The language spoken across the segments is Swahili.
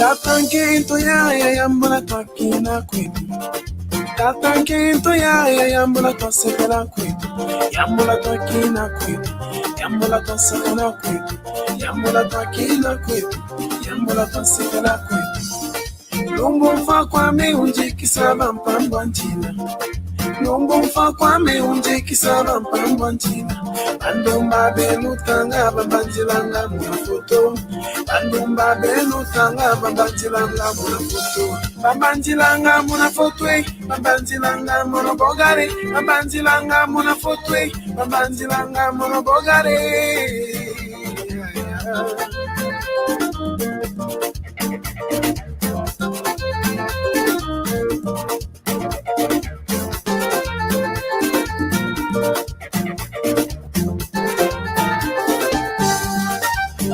Tatanquento ya yambula tua kina kwetu. Tatanquento ya yambula tua sepela kwetu. Yambula tua kina kwetu. Yambula tua sepela kwetu. Yambula tua kina kwetu. Yambula tua sepela kwetu. Lumbo mfa kwa me unje kisaba mpambwa nchina. Lumbo mfa kwa me unje kisaba mpambwa nchina. Bandumba belu tanga babanjilanga muna foto. Bandumba belu tanga babanjilanga muna foto. Babanjilanga muna foto. Babanjilanga muna bogare. Babanjilanga muna foto. Babanjilanga muna bogare.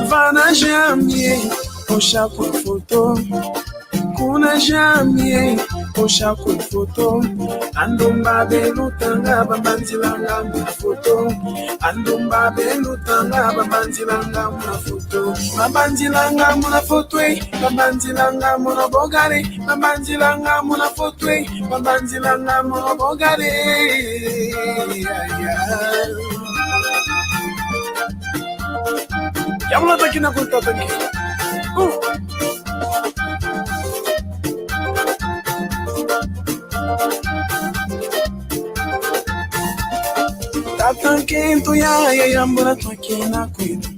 Vana jamie, osha kwa foto. Kuna jamie, osha kwa foto. Andumba belu tanga babanjilanga muna foto. Andumba belu tanga babanjilanga muna foto. Babanjilanga muna foto. Babanjilanga muna bogare. Babanjilanga muna foto. Babanjilanga muna bogare. Yamula takina kunta tangi. Tatanquento ya yambula takina kwetu.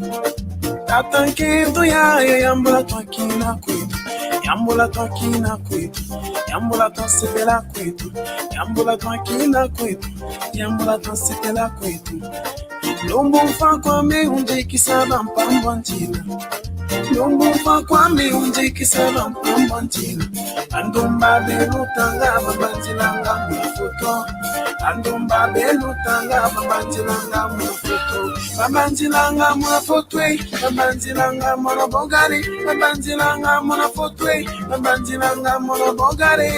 Tatanquento ya yambula takina kwetu. Yambula takina kwetu. Yambula tasepela kwetu. Yambula takina kwetu. Yambula tasepela kwetu. Lumbu mfa kwa me unje kisaba mpambwa nchina. Lumbu mfa kwa me unje kisaba mpambwa nchina. Andumba belu tanga babanjilanga muna foto. Andumba belu tanga babanjilanga muna foto. Babanjilanga muna foto. Babanjilanga muna bogare. Babanjilanga muna foto. Babanjilanga muna bogare.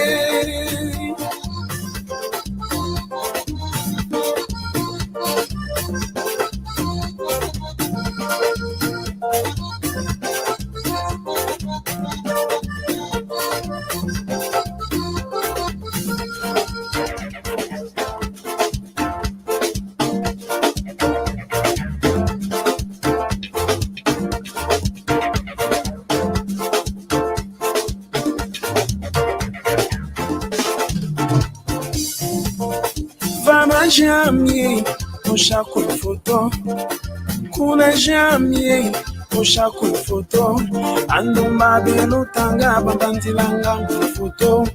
Vana jamie, osha kwa foto. Kuna jamie, osha kwa foto. Andumba belu tanga babanjilanga muna foto.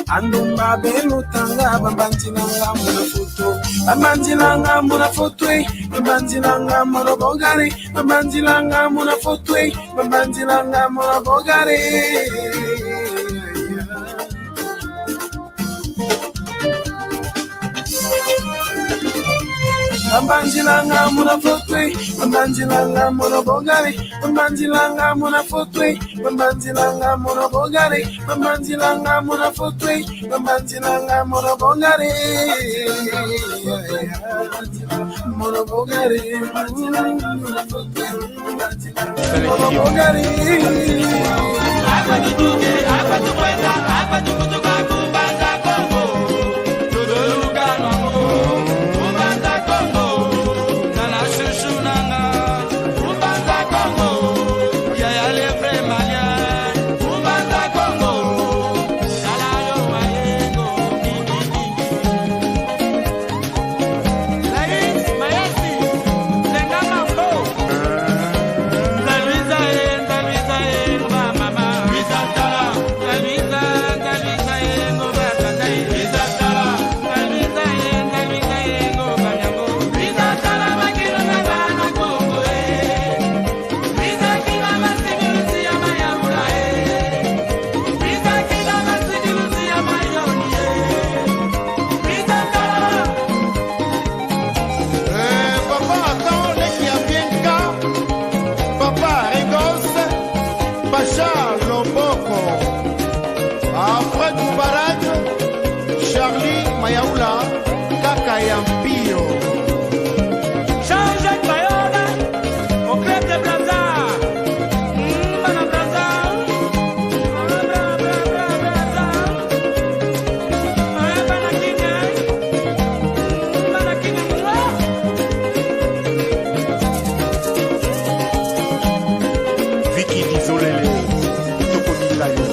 Andumba belu tanga babanjilanga muna foto. Babanjilanga muna foto. Babanjilanga muna bogare. Babanjilanga muna foto. Babanjilanga muna bogare. Babanjilanga muna foto. Babanjilanga muna bogare. Babanjilanga muna foto. Babanjilanga muna bogare. Babanjilanga muna foto. Babanjilanga muna bogare. Muna bogare. Muna bogare. Mama, Idizolele, Tokomilayo,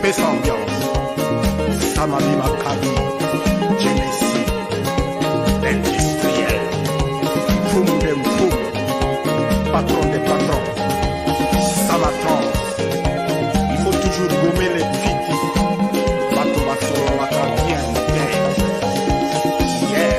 Pesa Ambiance, Samami Makabi, Genesis, Industriel, Foum dem Foum, Patron des patrons, Samatron. Il faut toujours gommer les piti, Bato Bato, Bato, bien, bien. Yeah.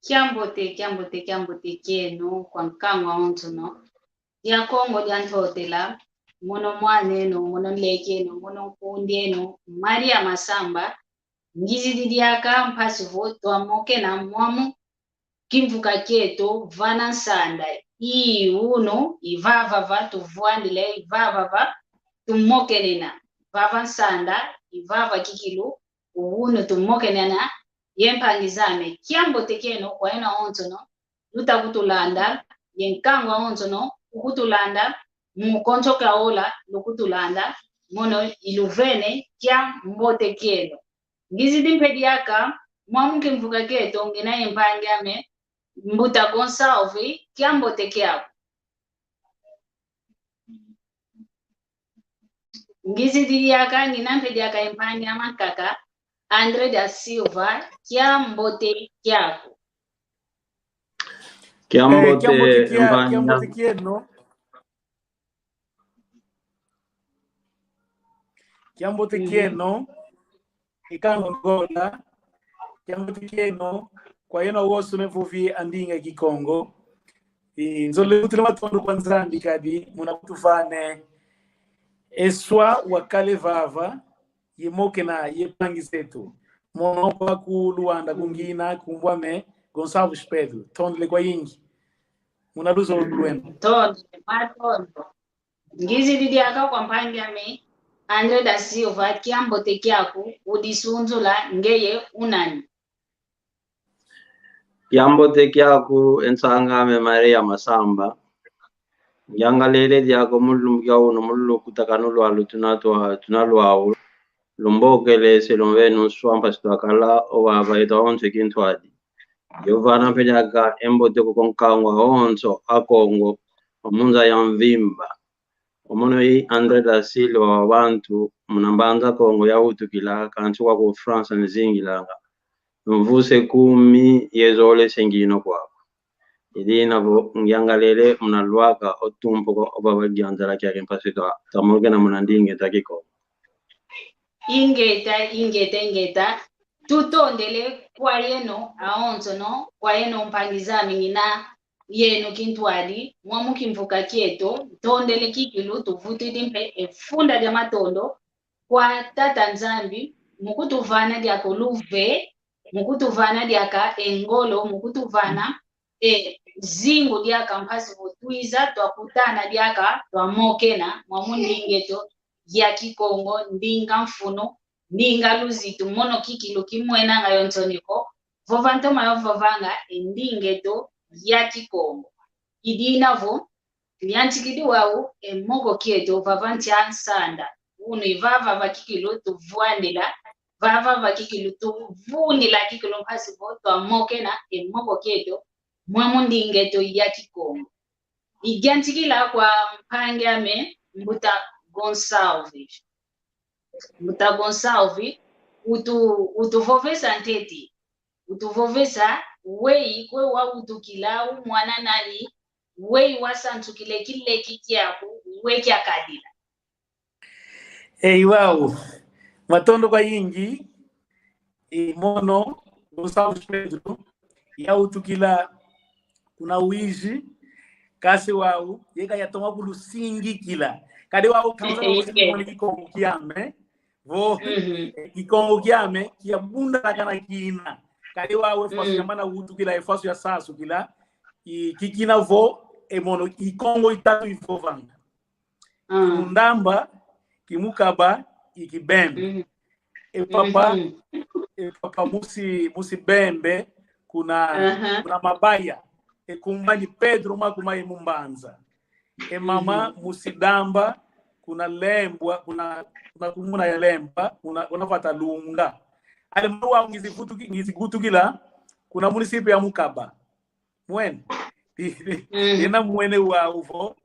Kiambote kenu kwa mkangwa onto no. Ya Kongo diantotela, mono mwaneno, mono lekeno, mono kundeno, Maria Masamba, ngizi didiaka mpasi voto amoke na mwamu, kimvuka keto, vana sanda, uno, ivava va, tuvuandile, ivava va, tumoke nena, vava sanda, ivava kikilu, uno tumoke nena, yempangizame, kiambote kenu kwa ena onto no, luta kutulanda, yenkangwa onto no, ukutulanda mukonto kaola lukutulanda mono iluvene kya mbote keno ngizi dimpediaka mwamuke mvuka keto ngina impange ame mbuta Gonsalve kya mbote kyako ngizi didiaka ngina mpediaka impange amakaka Andre da Silva kya mbote kyako Kiambote kieno. Kiambote kieno. Ikango ngola. Kiambote kieno. Kwa yena wosu nevuvi andinga Kikongo. Nzole utile matondo kwa nzambi kadi. Muna kutufane. Eswa wakale vava. Yemoke na yepangi zetu. Mono kwa kuluanda kungina kumbwame. Gonçalves Pedro. Tondle kwa ingi. Munaluzo ulwenu. Tondo, matondo. Ngizi didiaka kwa mpange ame Andre da Silva kiambote kyako udisunzula ngeye unani. Kiambote kyako ensangame Maria Masamba. Yangalele diako mulum kyauno mulu kutakanulu alu tunalwawu. Lumbokele selonvenu swampa sitwakala owa baita onse kintwadi. Yovana penyaka embote kukonkangwa onso akongo omunza ya mvimba. Omono yi Andre da Silva wa bantu munambanza kongo ya utukila kanchukwa ku France nzingilanga. Mvuse 10 yezole sengino kwako. Idi nabo ngiangalele munalwaka otumpo oba bagyanzala kyake mpasito tamoge na munandinge takiko. Ingeta tutondele kwa yeno aonzo no kwa yeno mpangizami ngina yeno kintwali mwamuki mvuka kieto tondele kikilu tuvuti dimpe efunda dia matondo kwa tata nzambi mukutuvana dia koluve mukutuvana dia ka engolo mukutuvana zingu dia kampasi votwiza twakutana dia ka twamokena mwamundingeto ya Kikongo ndinga mfuno ndinga luzitu mono kikilu kimwena nga yontoniko vovanto mayovavanga ndingeto ya Kikongo idinavo nyanchikidi wau moko kieto vavanti ansanda uno ivava vakikilu tuvuandila vava vakikilu tuvunila kikilu mpasi voto amokena moko kieto mwamundingeto ya Kikongo igyanchikila kwa mpange ame mbuta Gonçalves. Muta Gonçalves, utuvovesa nteti. Utuvovesa, wei kwe wa utukila umwana nani, wei wasantukile kile kikiaku, wei kia kadila. Wow. Matondo kwa ingi, mono, Gonçalves Pedro, ya utukila kuna uizi, kasi wau, yeka yatoma kulu singi kila. Kade wao kama wao Kikongo kiame vo Kikongo kiame kia bunda kana kina kade wao fasu kamana utu kila efasu ya sasu kila kikina vo mono Kikongo itatu ifovanga ndamba kimukaba ikibembe papa papa musi bembe kuna mabaya kumani Pedro makumai mumbanza mama musidamba kuna lembwa kuna kumuna ya lemba unapata lunga ale mwa ngizigutukila kuna municipio ya Mukaba mwene ina mwene wa uvo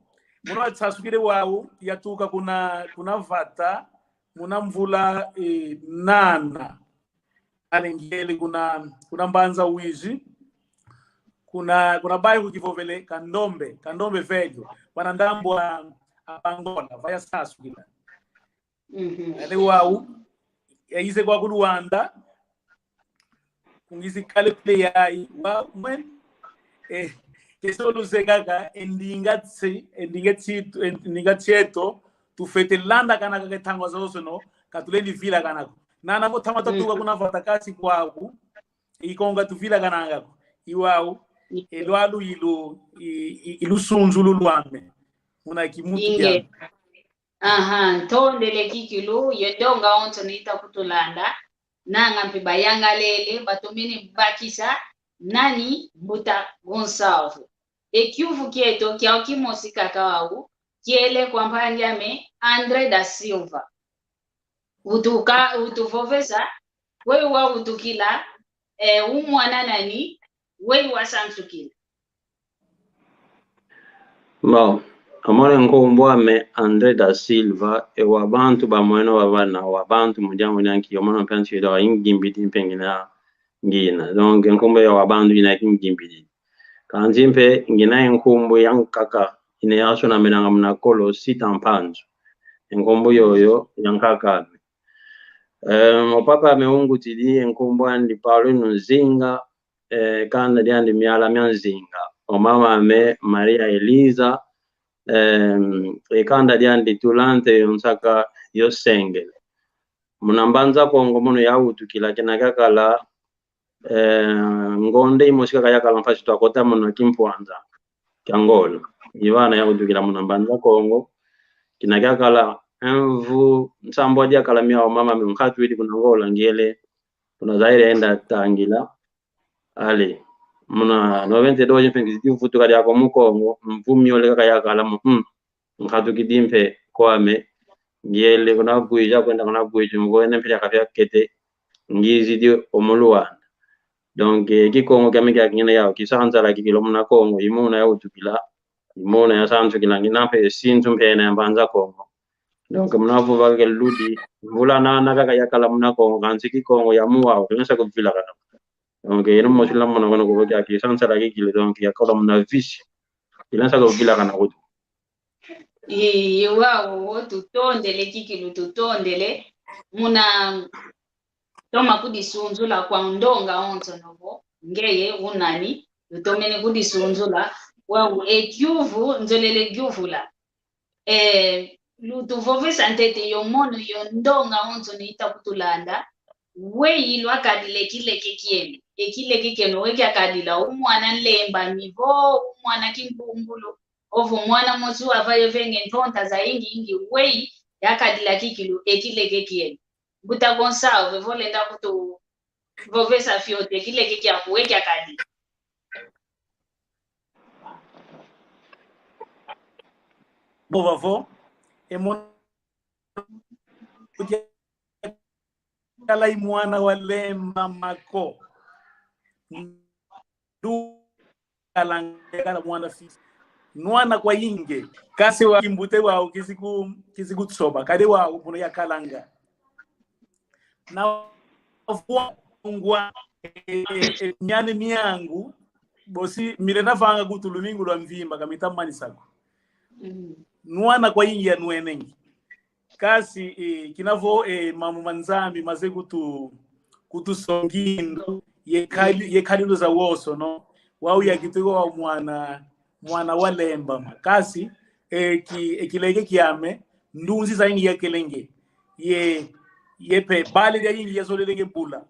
muna tsasukire wao yatuka kuna vata muna mvula nana ale ngeli kuna mbanza uizi kuna bayi kukivovele kandombe velho wanandambo Angola vaya sasukila ale wao yaise kwa Luanda kungisi kale play yai wa mwen kesolo zegaka endinga tseto tufete landa kana kaketangwa zoso no katuleni vila kana nana mo tamata tuka kuna vatakasi kwako ikonga tuvila kana ngako iwao elwalu ilu sunzulu lwame una kimuti ya tondele kikilu yedonga onto nita kutulanda nanga mpi bayanga lele batomene bakisa nani buta Gonçalves ekiuvu kieto kia okimosi kakao kiele kwa mpanjame André da Silva utuvovesa wewe wa utukila umwana nani wewe wa samsukila Bon, amore nkombwame André da Silva wa bantu bamweno babana wa bantu mujango nyanki yomono pensi do ingimbidi pengina ngina donc nkombo ya wabantu ina kingimbidi kanjimpe ngina nkombo yankaka ine yaso na menanga mnakolo sitampanzo nkombo yoyo yankaka opapa meungu tidi nkombo andi Paulo Nzinga kanda diandi miala myanzinga omama me Maria Elisa kanda diandi tulante yonsaka yosengele munambanza kongo muno yautukila kinakakala ngonde imosika kayakala mfashi twakota muno kimpwanza kyangola ivana yautukila munambanza kongo kinakakala envu nsambo adia kala miao mama mkatu ili kunangola ngele kuna zaire enda tangila ale muna 92 pengi difutu kali yako mukongo mvumi ole kayakala mkatu kidimpe kwame ngele kuna kuija kwenda kuna kuija mgoene pia kafya kete ngizi dio omuluwana donc Kikongo kamika kingine yao kisanza la kikilo muna Kongo imuna ya utukila imuna ya sanzu kilangina pe sinzu mpena mbanza Kongo donc mnavu vake ludi mvula na kaka yakala muna Kongo kanzi Kikongo ya muwa kunasa kuvila kana donc ino mosila muna kono kuvokia kisanza la kikilo donc yakala muna visi kinasa kuvila kana kutu wao tutondele kikilu tutondele muna toma kudisunzula kwa ndonga onto novo ngeye unani utomene kudisunzula wao ekyuvu nzolele gyuvula lutuvovesa ntete yomono yondonga onto niita kutulanda weyi lwakadile kile kikieni ekile kikeno weki akadila umwana nlemba mivo umwana kimpungulu ovu mwana mozu avayo venge ntonta za ingi weyi yakadila kikilu ekile kikieni buta Gonçalves volenda kutu vovesa fiote kile kiki akuweki akadi bovavo emon kala imwana wale mamako du kala mwana fisi nwana kwa inge kasi wa kimbute wao kisiku tsoba kade wao muno ya kalanga na ngwa nyane miyangu bosi mirena fanga kutululingu lwa mvimba kamita mani sako nwana kwa ingi ya nuenengi kasi kinavo mamu manzambi maze kutusongindo yekalido za woso no wao yakitigo wa mwana walemba kasi ekilege kiame ndunzi za ingi yekelenge yepe bale ya ingi yazolelege bula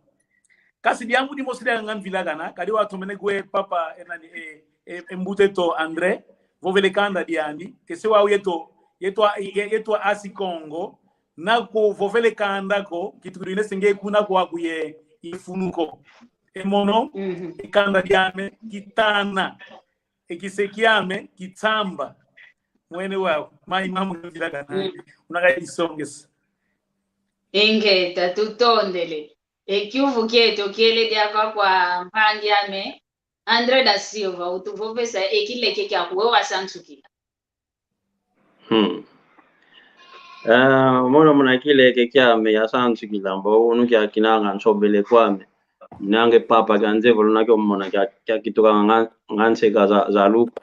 kasi diamu di mosile ngamvila kana kadi watu mene gwe papa enani embute to André vovele kanda diandi kese wao yeto asi Kongo nako vovele kanda ko kitu kine senge kuna kwa kuye ifunuko emono ikanda lyame kitana ekisekiame kitamba mwene wao mai mamu ndilagana unakaisongesa ingeta tutondele ekyuvu kyeto kiele dyaka kwa mpangi ame Andre da Silva utuvovesa ekileke kyakuwe wasantsukila mono muna kileke kyame yasantsukila mbo unu kya kinanga nsobele kwame nange papa kanze voluna kyo mona kya kituka nganseka za lupa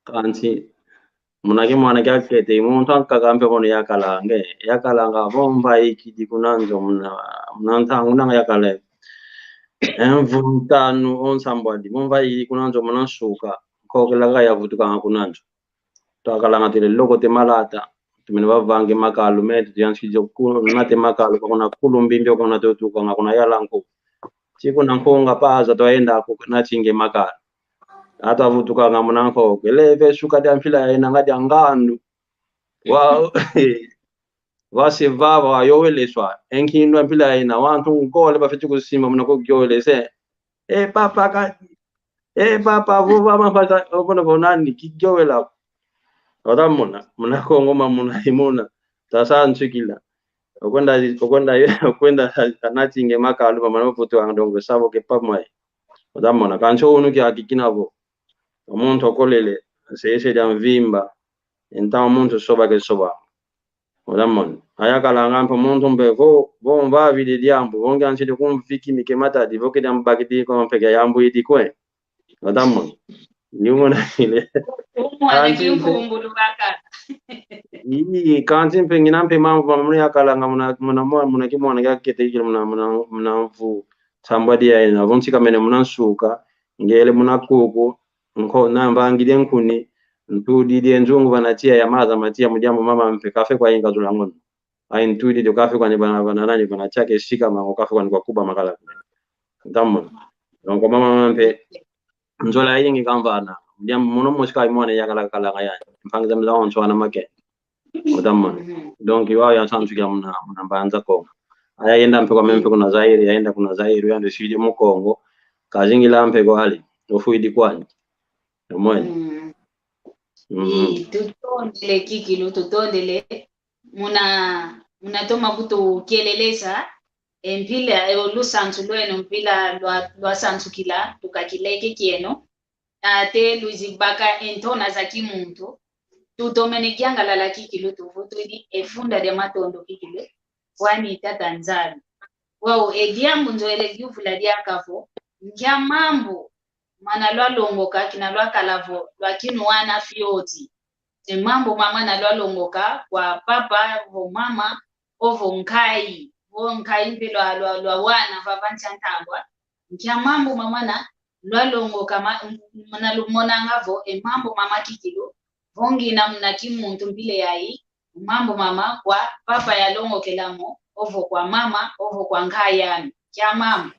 kansi munake mwana kya kete muntu akakampe kono yakalanga bomba ikidi kunanzo muna unanga yakale envuntanu onsambadi bomba ikidi kunanzo muna suka kokelaga yavutuka kunanzo takalanga tele loko te malata tumene bavange makalu metu yansi jokuno nate makalu kuna kulumbimbyo kuna totuka ngakuna yalanko siku nankonga paza toenda kunatinge makala hata vutuka ngamunanko keleve suka dampila ina ngadi angandu wa wase vava yoweleswa enkinwa mpila ina wantu ngole bafiti kusima munako gyolese papa vuva mafata obona bonani kigyowela odamona munako ngoma munahimuna tasantsukila okwenda anatinge makalu pamano vutu andongo sabo ke pamwe odamona kancho unu kya kikinabo omuntu okolele sese lya mvimba enta omuntu soba ke soba odamona ayakala ngampo omuntu mbeko bomba bili lyambo bonga anside kumfiki mikemata divoke lya mbakidi ko mpeke yambu idikwe odamona nyumona ile umwana kimfumbulu baka iyi kanti mpengina mpe mambo pamwe yakala muna kimwana yakete ikile muna mvu sambadi ya ina vonsi kamene muna suka ngele muna kuku nko nambangile nkuni ntudi die nzungu banatia ya maza matia mujambo mama mpe kafe kwa inga zulangono ai ntudi dio kafe kwa ni bana nani bana chake shika mango kafe kwa ni kwa kuba makala ndammo donc mama mpe nzola yingi kamvana mujambo muno mushika imone yakala kala ngaya mpangiza mlawo nchwana make ndammo donc iwa ya santu ya muna mbanza ko aya yenda mpe kwa mempe kuna Zaire yaenda kuna Zaire yando shidi mu Kongo kazingila mpe kwa hali ofuidi kwani mmoja tutondele kikilo tutondele muna toma buto kelelesa empila olusantu lweno mpila lwa santukila tukakileke kieno ate luzibaka entona za kimuntu tutomene kyangala la kikilo tuvutudi efunda de matondo kikilo wani tatanzani wao ediambu nzoele gyuvula dyakavo nkya mambo mana lwa longoka kina lwa kalavo lwa kinuana fioti mambo mama na lwa longoka kwa papa vo mama ovo nkai mpe lwa wana vavanchantangwa nkya mambo mama na lwa longoka mana lumona ngavo mambo mama kikilo vongi na mna kimuntu mpile yayi mambo mama kwa papa ya longokelamo ovo kwa mama ovo kwa nkai yani kya mama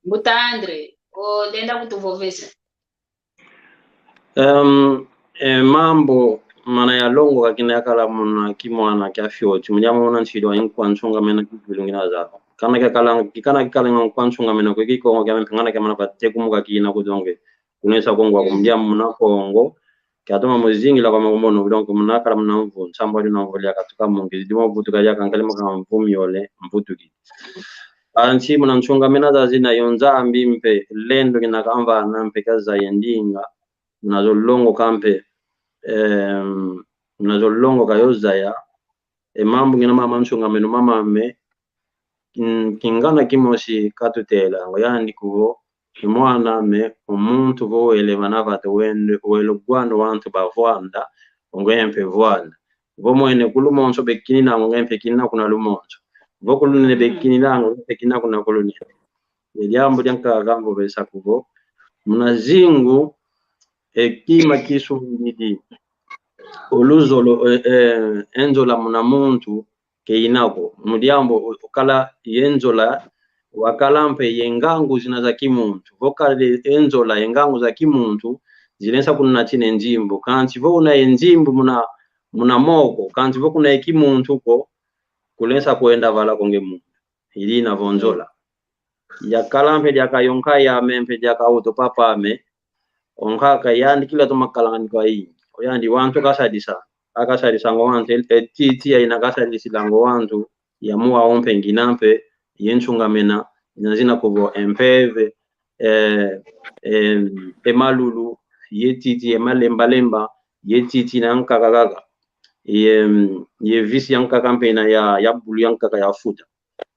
Mutandre o denda kutuvovesa mambo mana ya longo kakina yakala muna kimwana kya fioti munyama muna nchido yinkwa nchunga mena kipilungina za kana kikala nkwa nchunga mena kwa Kikongo kya mpengana kya mana pateku muka kina kudonge kunesa Kongo kwa munyama muna Kongo kya toma muzingi la kwa makumono donc muna kala muna mvu nsamba di nangoli ya katuka mungi zidimo butu kaya kankali maka mvumi yole mputuki anchi muna nchunga mena za zina yonza ambimpe lendo kina kamba na mpe kaza yendinga mnazolongo kampe mnazolongo kayoza ya mambo ngina mama nchunga meno mama me kingana kimoshi katutela ngoyandi kubo mwana me umuntu bo elevana vate wende welugwano wantu bavwanda ngwempe vwanda bo mwene kulumonso bekini na ngwempe kinina kuna lumonso bo kulune bekini na ngwempe kinina kuna kulune jambo lyanka gambo besa kubo mnazingu ekima kisu ngidi oluzolo enzola muna muntu keinako mudiambo ukala yenzola wakalampe yengangu zina za kimuntu vokale enzola yengangu za kimuntu zilensa kuna chine njimbo kanti vo una njimbo muna moko kanti vo kuna kimuntu ko kulensa kuenda vala konge muntu ili na vonzola ya kalampe dia ka yonka ya mempe dia ka auto papa me onka ka yandi kila to makalangan ko yi o yandi wanto ka sadisa aka sadisa ngo wanto titi ya ina ka sadisi lango wanto ya muwa ompe nginampe yenchunga mena inazina kubo empeve emalulu yetiti emalemba yetiti na nkakagaga ye visi yanka kampena ya bulu yanka ya futa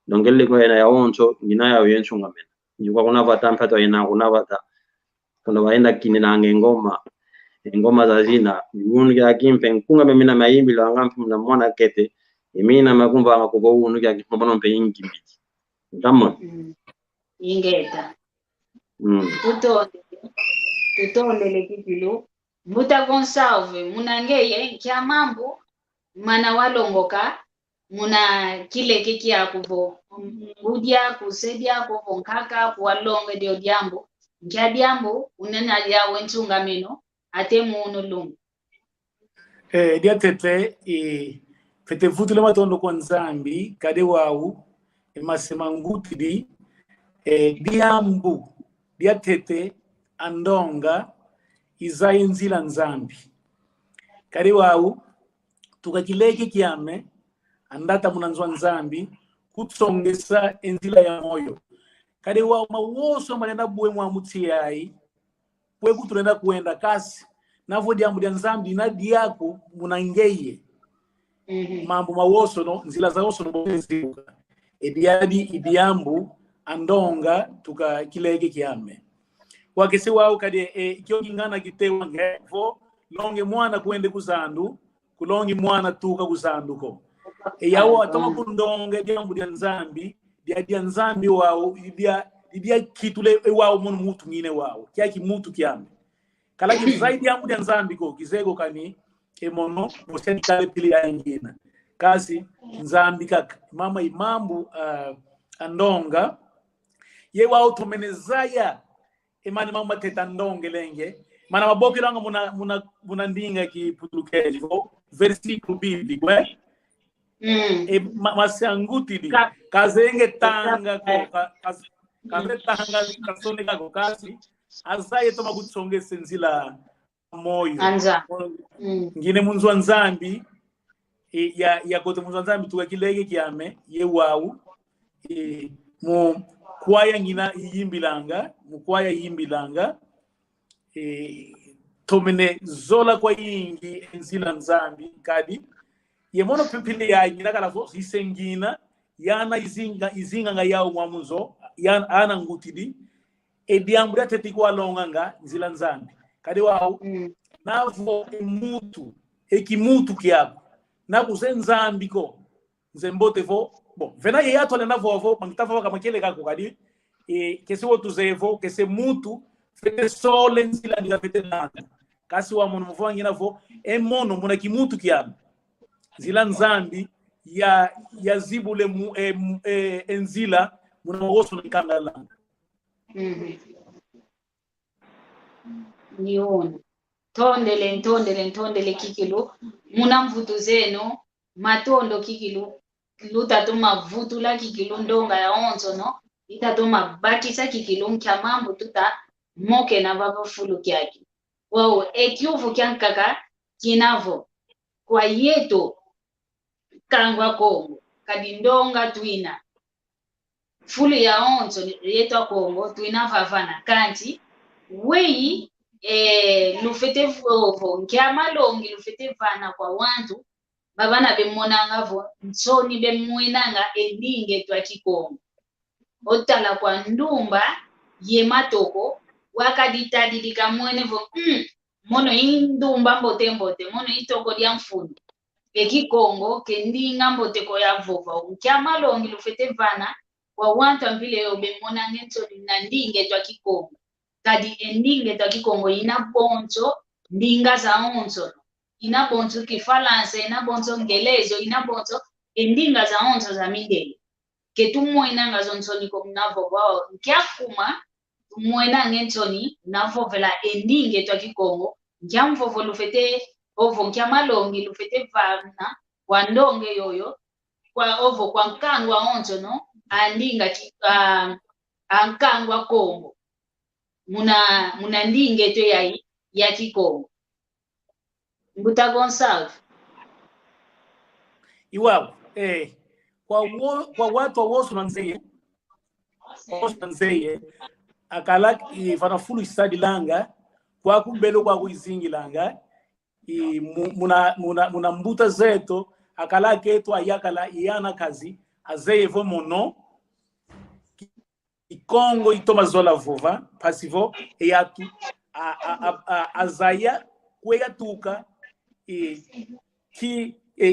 donc elle ko ena ya onto ngina ya yenchunga mena yuko kuna vatampa to ina kuna vata kuna waenda kinina ngoma za zina unu ya kimpe nkunga memina maimbi lo ngampi na mwana kete emina makumba makugo unu ya kimpono mpe ingi mbiti ndammo ingeta tutonde lekipilo Muta Gonsalve munangeye kya mambo mana walongoka muna kile kiki ya kuvo ngudia kusedia kuvo nkaka kuwalonge dio diambo nkya diambo unena ya wenchunga meno ate muno lungu dia tete fete vutu le matondo kwa nzambi kade wau masema nguti di diambu dia tete andonga izai nzila nzambi kade wau tukakileke kiame andata munanzwa nzambi kutsongesa enzila ya moyo kade wau mawoso manenda buwe mwamuti yai kwe kuturenda kuenda kasi navo diambu dia nzambi na diako munangeye mambo mawoso no nzila za woso no boziuka idiambu andonga tukakileke kiame wakese wau kade kyo kingana kitewa ngevo longe mwana kuende kuzandu kulongi mwana tuka kuzanduko yawo atoma kundonge diambu dia nzambi wao dia kitule wao mutu ngine wao kya kimutu kiame kala zaidi ya dia nzambi ko kizego kani emono moseni kale pili ya ngina kasi nzambi kaka mama imambu andonga ye wao tumenezaya emani mama teta ndonge lenge mana maboki langa muna ndinga ki putulukeji versicle biblique masanguti di kazenge tanga ko kaze tanga kasone kako kasi azaye toma kutsonge senzila moyo anza ngine munzwa nzambi ya kote munzwa nzambi tukakileke kiame ye wau mu kwaya ngina yimbilanga tomene zola kwa yingi enzila nzambi kadi ye mono pipili ya ngina kala fo isengina yana izinga nga yao mwamuzo yana ana ngutidi diambura teti kwa longanga nzila nzambi kadi wao navo mutu ekimutu kyako nakuze nzambi ko nzembote vo bon vena ye yato le navo mangitafa kama kile kako kadi kese wotu zevo kese mutu fete sole nzila ndiga fete nanga kasi wa mono mvo ngina vo mono muna kimutu kyako nzila nzambi ya zibule enzila muna woso nkanga langa niona ntondele kikilu muna mvutu zeno matondo kikilu lutatuma vutu la kikilu ndonga ya onzo no itatuma batisa kikilu nkya mambo tuta moke na baba fulu kyaki wao ekyuvu kyankaka kinavo kwa yeto kangwa Kongo kadi ndonga twina fulu ya onzo yeto Kongo twina vavana kanti wei lufete vovo nkiamalongi lufete vana kwa wantu babana bemonanga vo nsoni bemwinanga endinge twa Kikongo otala kwa ndumba ye matoko wakaditadilika mwene vo mono indumba mbote mono itoko dia mfundo Kikongo kendinga mbote ko ya vova nkiamalongi lufete vana kwa wantu ambile yo bemonanga nsoni na ndinge twa Kikongo kadi endinge twa Kikongo ina bonzo ndinga za onzo ina bonzo kifalansa ina bonzo ngelezo ina bonzo endinga za onzo za mindele ketumwena ngazo nsoni ko mnavo wao nkyafuma tumwena ngentoni navo vela endinge twa Kikongo nkyamvovo lufete ovo nkyamalongi lufete vana kwa ndonge yoyo kwa ovo kwa nkangwa onzo no andinga ankangwa Kongo muna ndinge to ya Kikongo Mbuta Gonçalves. Iwao kwa watu wosu nanzeye akala ifana fulu study langa kwa kumbelo kwa kuizingi langa muna mbuta zeto akala keto ayakala iyana kazi azeye vo mono Kikongo itoma zola vova pasivo eyatu azaya kweyatuka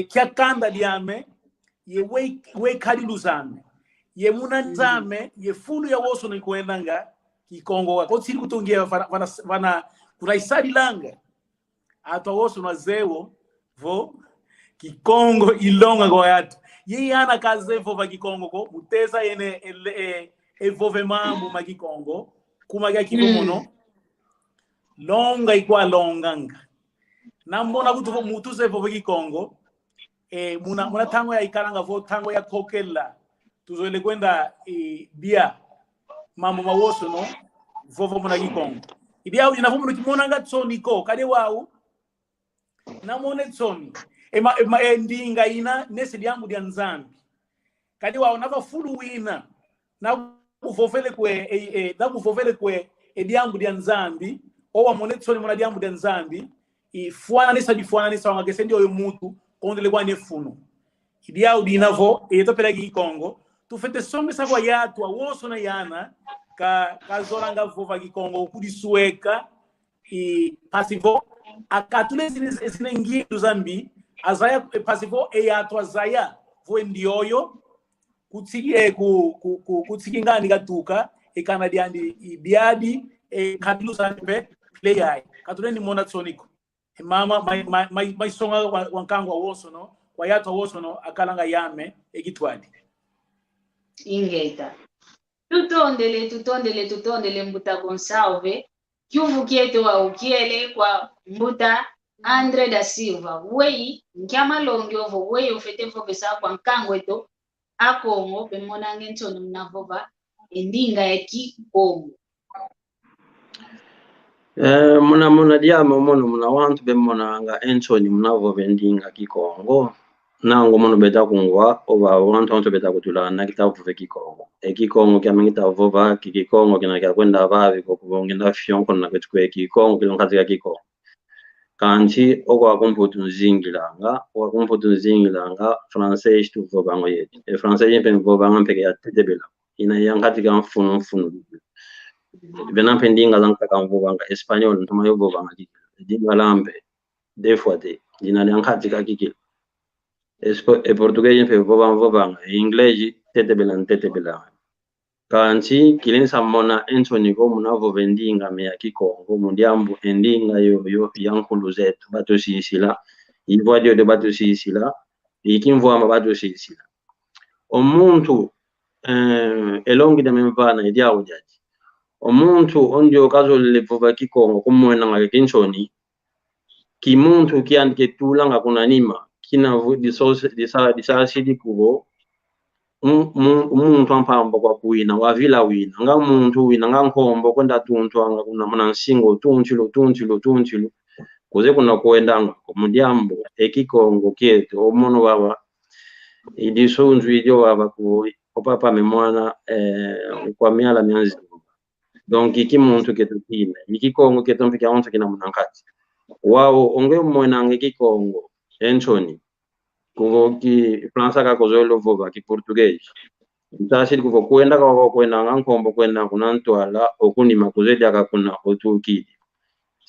kia kanda diame ye we kadilu zame ye muna nzame ye fulu ya woso ni kuendanga Kikongo wa kwa siri kutungia vana kuna isadi langa ato woso na zewo vo Kikongo ilonga kwa yatu ye yana kaze vova Kikongo ko muteza yene evove mambu ma Kikongo kumaga kibomono longa ikwa longanga nambona kutuvo mutuze vova Kikongo muna tango ya ikaranga vo tango ya kokela tuzoele kwenda bia mambo mawoso no vovo muna Kikongo idia ujina vomo nikimona nga tsoni ko kade wau namone tsoni ndinga ina nesi diambu dia nzambi kade wau nava fulu wina na kuvovele kwe diambu dia nzambi owa mone tsoni muna diambu dia nzambi ifuana nisa wangagese ndio yo mutu kondele kwa nefuno idia udinavo etopela Kikongo tufete sombe sakwa yatu woso na yana ka zolanga vova Kikongo kudisueka pasivo akatule zinengi zambi azaya pasivo eyatu azaya vo ndioyo kutsiki ngani gatuka ekana diandi ibiadi kadilu zambe play katule ni mona tsoniko mama mai songa wankangwa woso no kwa yatu woso no akalanga yame ekitwadi ingeta tutondele Mbuta Gonçalves kyuvu kieto wa ukiele kwa Mbuta Andre da Silva wei nkyama longyovo wei ufete vovesa kwa nkangweto akongo bemonange ntono mnavova endinga ya Kikongo. Muna diamo muna wantu bemonanga entoni mnavova endinga Kikongo nango mono beta kungwa oba wantu beta kutula na kitabu ve Kikongo Kikongo kya mengita vova Kikongo kina kya kwenda bavi ko kubonginda fyonko na kwetwe Kikongo kilonkazi ya Kikongo kanchi okwa kumputu nzingilanga français tu vova ngoyeti français yempe vova ngampeke ya tetebela ina yankati ka mfuno bena pendinga zanka ka vova nga espagnol ntoma yo vova nga dinga lambe des fois de dina yankati ka kiki portugais yempe vova nga inglés tetebela kanchi kilensa mona entoni ko munavo vendinga me ya Kikongo mundiambu endinga yo yankulu zetu bato sisila ivoadio de bato sisila ikimvwa bato sisila omuntu elongi de memvana idia ujaji omuntu ondio kazo levova Kikongo kumwena nga kinchoni kimuntu kiandike tulanga kunanima kina disasidi kubo umuntu ampamba kwa kuina wavila wina nga muntu wina nga nkombo kwenda tuntu anga kuna muna nsingo tunchilo kuze kuna kuendanga kumudiambo Kikongo kieto omono baba idisunzu ijo baba ku opapa memwana kwa miala mianzi donc iki muntu ketu kina Kikongo keto mpika onto kina munankati wao onge mwenange Kikongo entoni kuvo ki fransa ka kozolo vova ki português ntashiri kuvo kwenda kwa kwenda ngankombo kwenda kunantwala okunima kuzedi akakuna otuki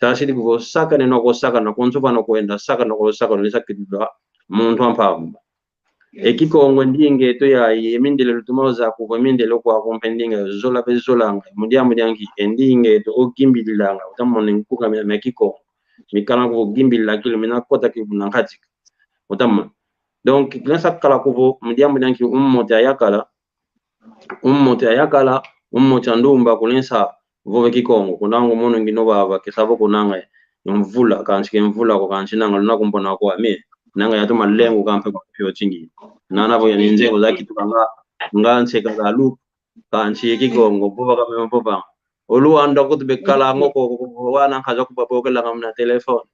tashiri kuvo saka neno ko saka na konsopa no kwenda saka no ko saka no sakidwa muntu ampamba Kikongo ndinge to ya yemindele lutumoza kuvo mindele kwa kompendinga zola bezolanga mudiangi endinge to okimbilanga utamone nkuka me Kikongo mikana kuvo gimbilila kilo mina kota kibunankati utamone donc grâce kala kuvo mdiambo nyanki ummote ummote ndumba kulensa vove Kikongo kunango mono ngino baba kesabo kunanga mvula kanchi mvula ko kanchi nanga lunakumbona ko ame nanga yatuma lengo kampe kwa pyo chingi nana vo yaninze ozaki tukanga nganse kazalu kanchi Kikongo buba kama mpopa oluanda kutubekala ngoko wana kaza kubapokela ngamna telefone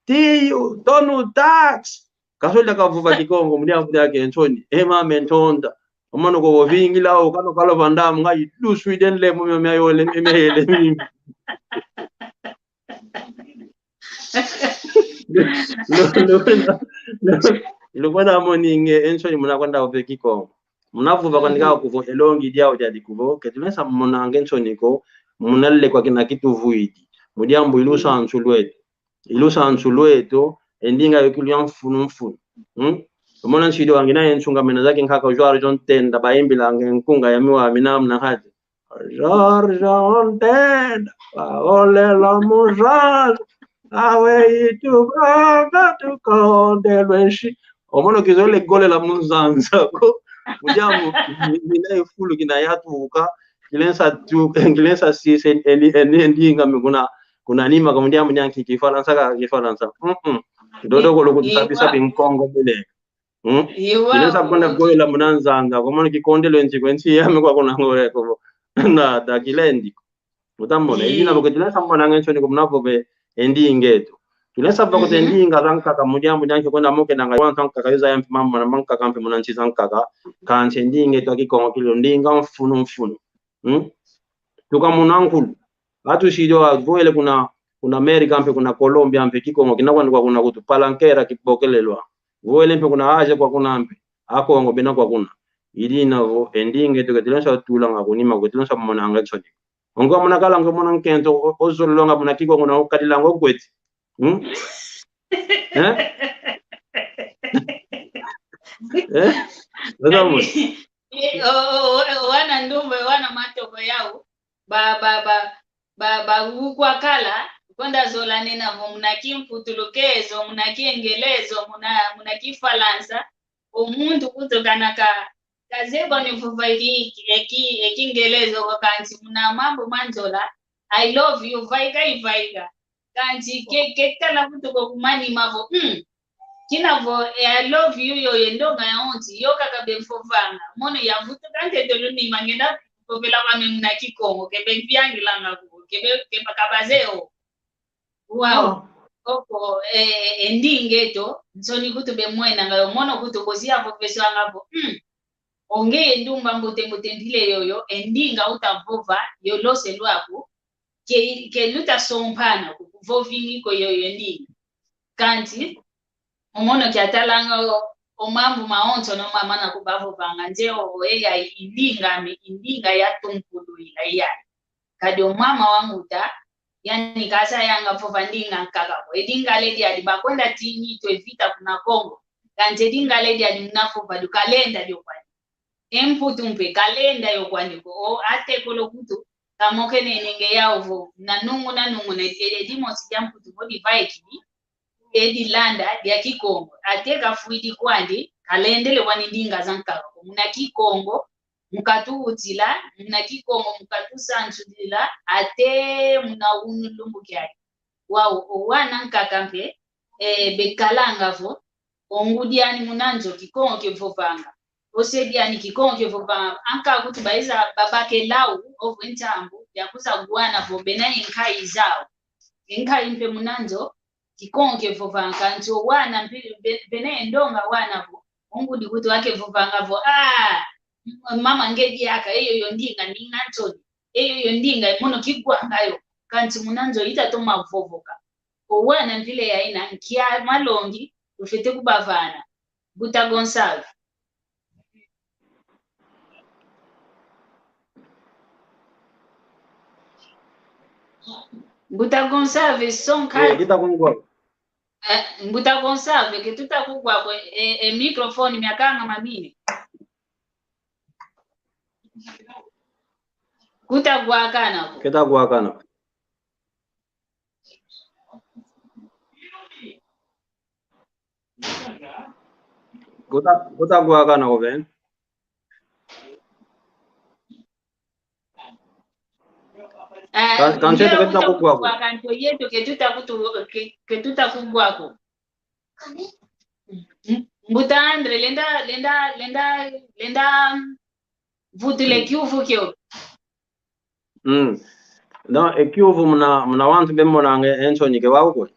tiyo tonu tax kasola kavuva Kikongo mudia yake ntoni ema mentonda omano ko vingi lao kano kalo vandam ngai du Sweden le mo meyo le mehele mimi lo bana moninge ensoni munakwenda ku Kikongo munavuva kwanika kuvo elongi dia ujadi kuvo ketulesa munange ensoni ko munalle kwa kina kitu vuidi mudiambo ilusa ansulweto endinga yokulian funu mona nchido wangi naye nchunga mena zake nkaka ujwaro John Tenda baimbi lange nkunga ya miwa minamna hati John Tenda ole la mujaz awe itu baba tukondelweshi omona kizole gole la munzanza ko mujamu minaye fulu kina yatuka kilensa sisi endinga mikuna kuna nima kamundia munyanki kifaransa dodo ko kutisabisa binkongo bele kilensa kwenda goela munanzanga kwa maana kikondelo nchikwenchi yame kwa kuna ngore ko na dakilendi utamona ilina boketilesa mbona ngencho ni kumnapo be endingeto tulesa bako tendinga ranka kamudia munyanki kwenda moke nanga wanka kakaiza yampi mama na manka kampe munanchi zankaka kanche ndingeto akikongo kilo ndinga mfunu tuka munankulu atu shido goele kuna America mpe kuna Colombia mpe Kikongo kinakwandikwa kuna kutupalankera kipokelelwa goele mpe kuna aje kwa kuna mpe Akongo bena kwa kuna ilina vo endinge tuketilensha tulanga kunima kutilensha monanga tsodi ongo munakala ngo monankento ozolonga muna Kikongo na ukadilango kweti wana ndumbe wana matoko yao ba kwa kala konda zola nena munaki mputulukezo munaki engelezo munaki falansa omuntu kutokana kazeba nivuva ekingelezo kanti muna mambo manzola I love you vaiga kanti kekala kutuko kumani mavo kinavo I love you yo yendonga yaonti yoka kabemfovanga mono yavuto kante doluni mangenda kovela kwami muna Kikongo kebe byangilanga kebe bakabazeo wow oko endingeto nsoni kutube mwena ngayo mono kutukozia professor ngapo onge ndumba mbote ndile yoyo endinga utavova yolose lwako ke luta sompana kuvovingi ko yoyo ndinga kanti omono kyatalanga omambu maonto no mama na kubavo banga njeo eya indinga ya tunkulu ila kadi omama wanguta yani kasa yanga fova ndinga nkakabo edinga ledi adi bakwenda tini to evita kuna Kongo kanje dinga ledi adi mnafova du kalenda dio kwani emputu mpe kalenda yo kwani ko ate kolo kutu kamoke nenge yawo na nungu na edimo sijamputu bodi vaiki edi landa ya Kikongo ateka fuidi kwandi kalendele wani ndinga zankako muna Kikongo mukatuutila muna Kikongo mukatusanchudila ate muna unulumbu kyake wao wana nkakampe bekalanga vo ongudiani munanjo Kikongo kevovanga osediani Kikongo kevovanga anka kuti baiza babake lau ovo ntambu yakuza guana vo benani nkai zao nkai mpe munanjo Kikongo kevovanga njo wana bene ndonga wana vo Mungu dikuti wake vovanga vo mama ngedi yaka eyo ndinga ndingantoni eyo ndinga mono kigwangayo kanti munanzo ita toma vovoka owana vile yaina nkia malongi ufete kubavana Buta Gonçalves Buta Gonçalves sonka kitakungwa Buta Gonçalves ke tutakugwa microphone miakanga mamini kutagwakana kutagwakana oven kancheto ketakugwako kanto yetu ke tutakugwako Buta Andre lenda vutule kiuvu kyo. No, ekiuvu muna wantu bemonange Anthony ke wako.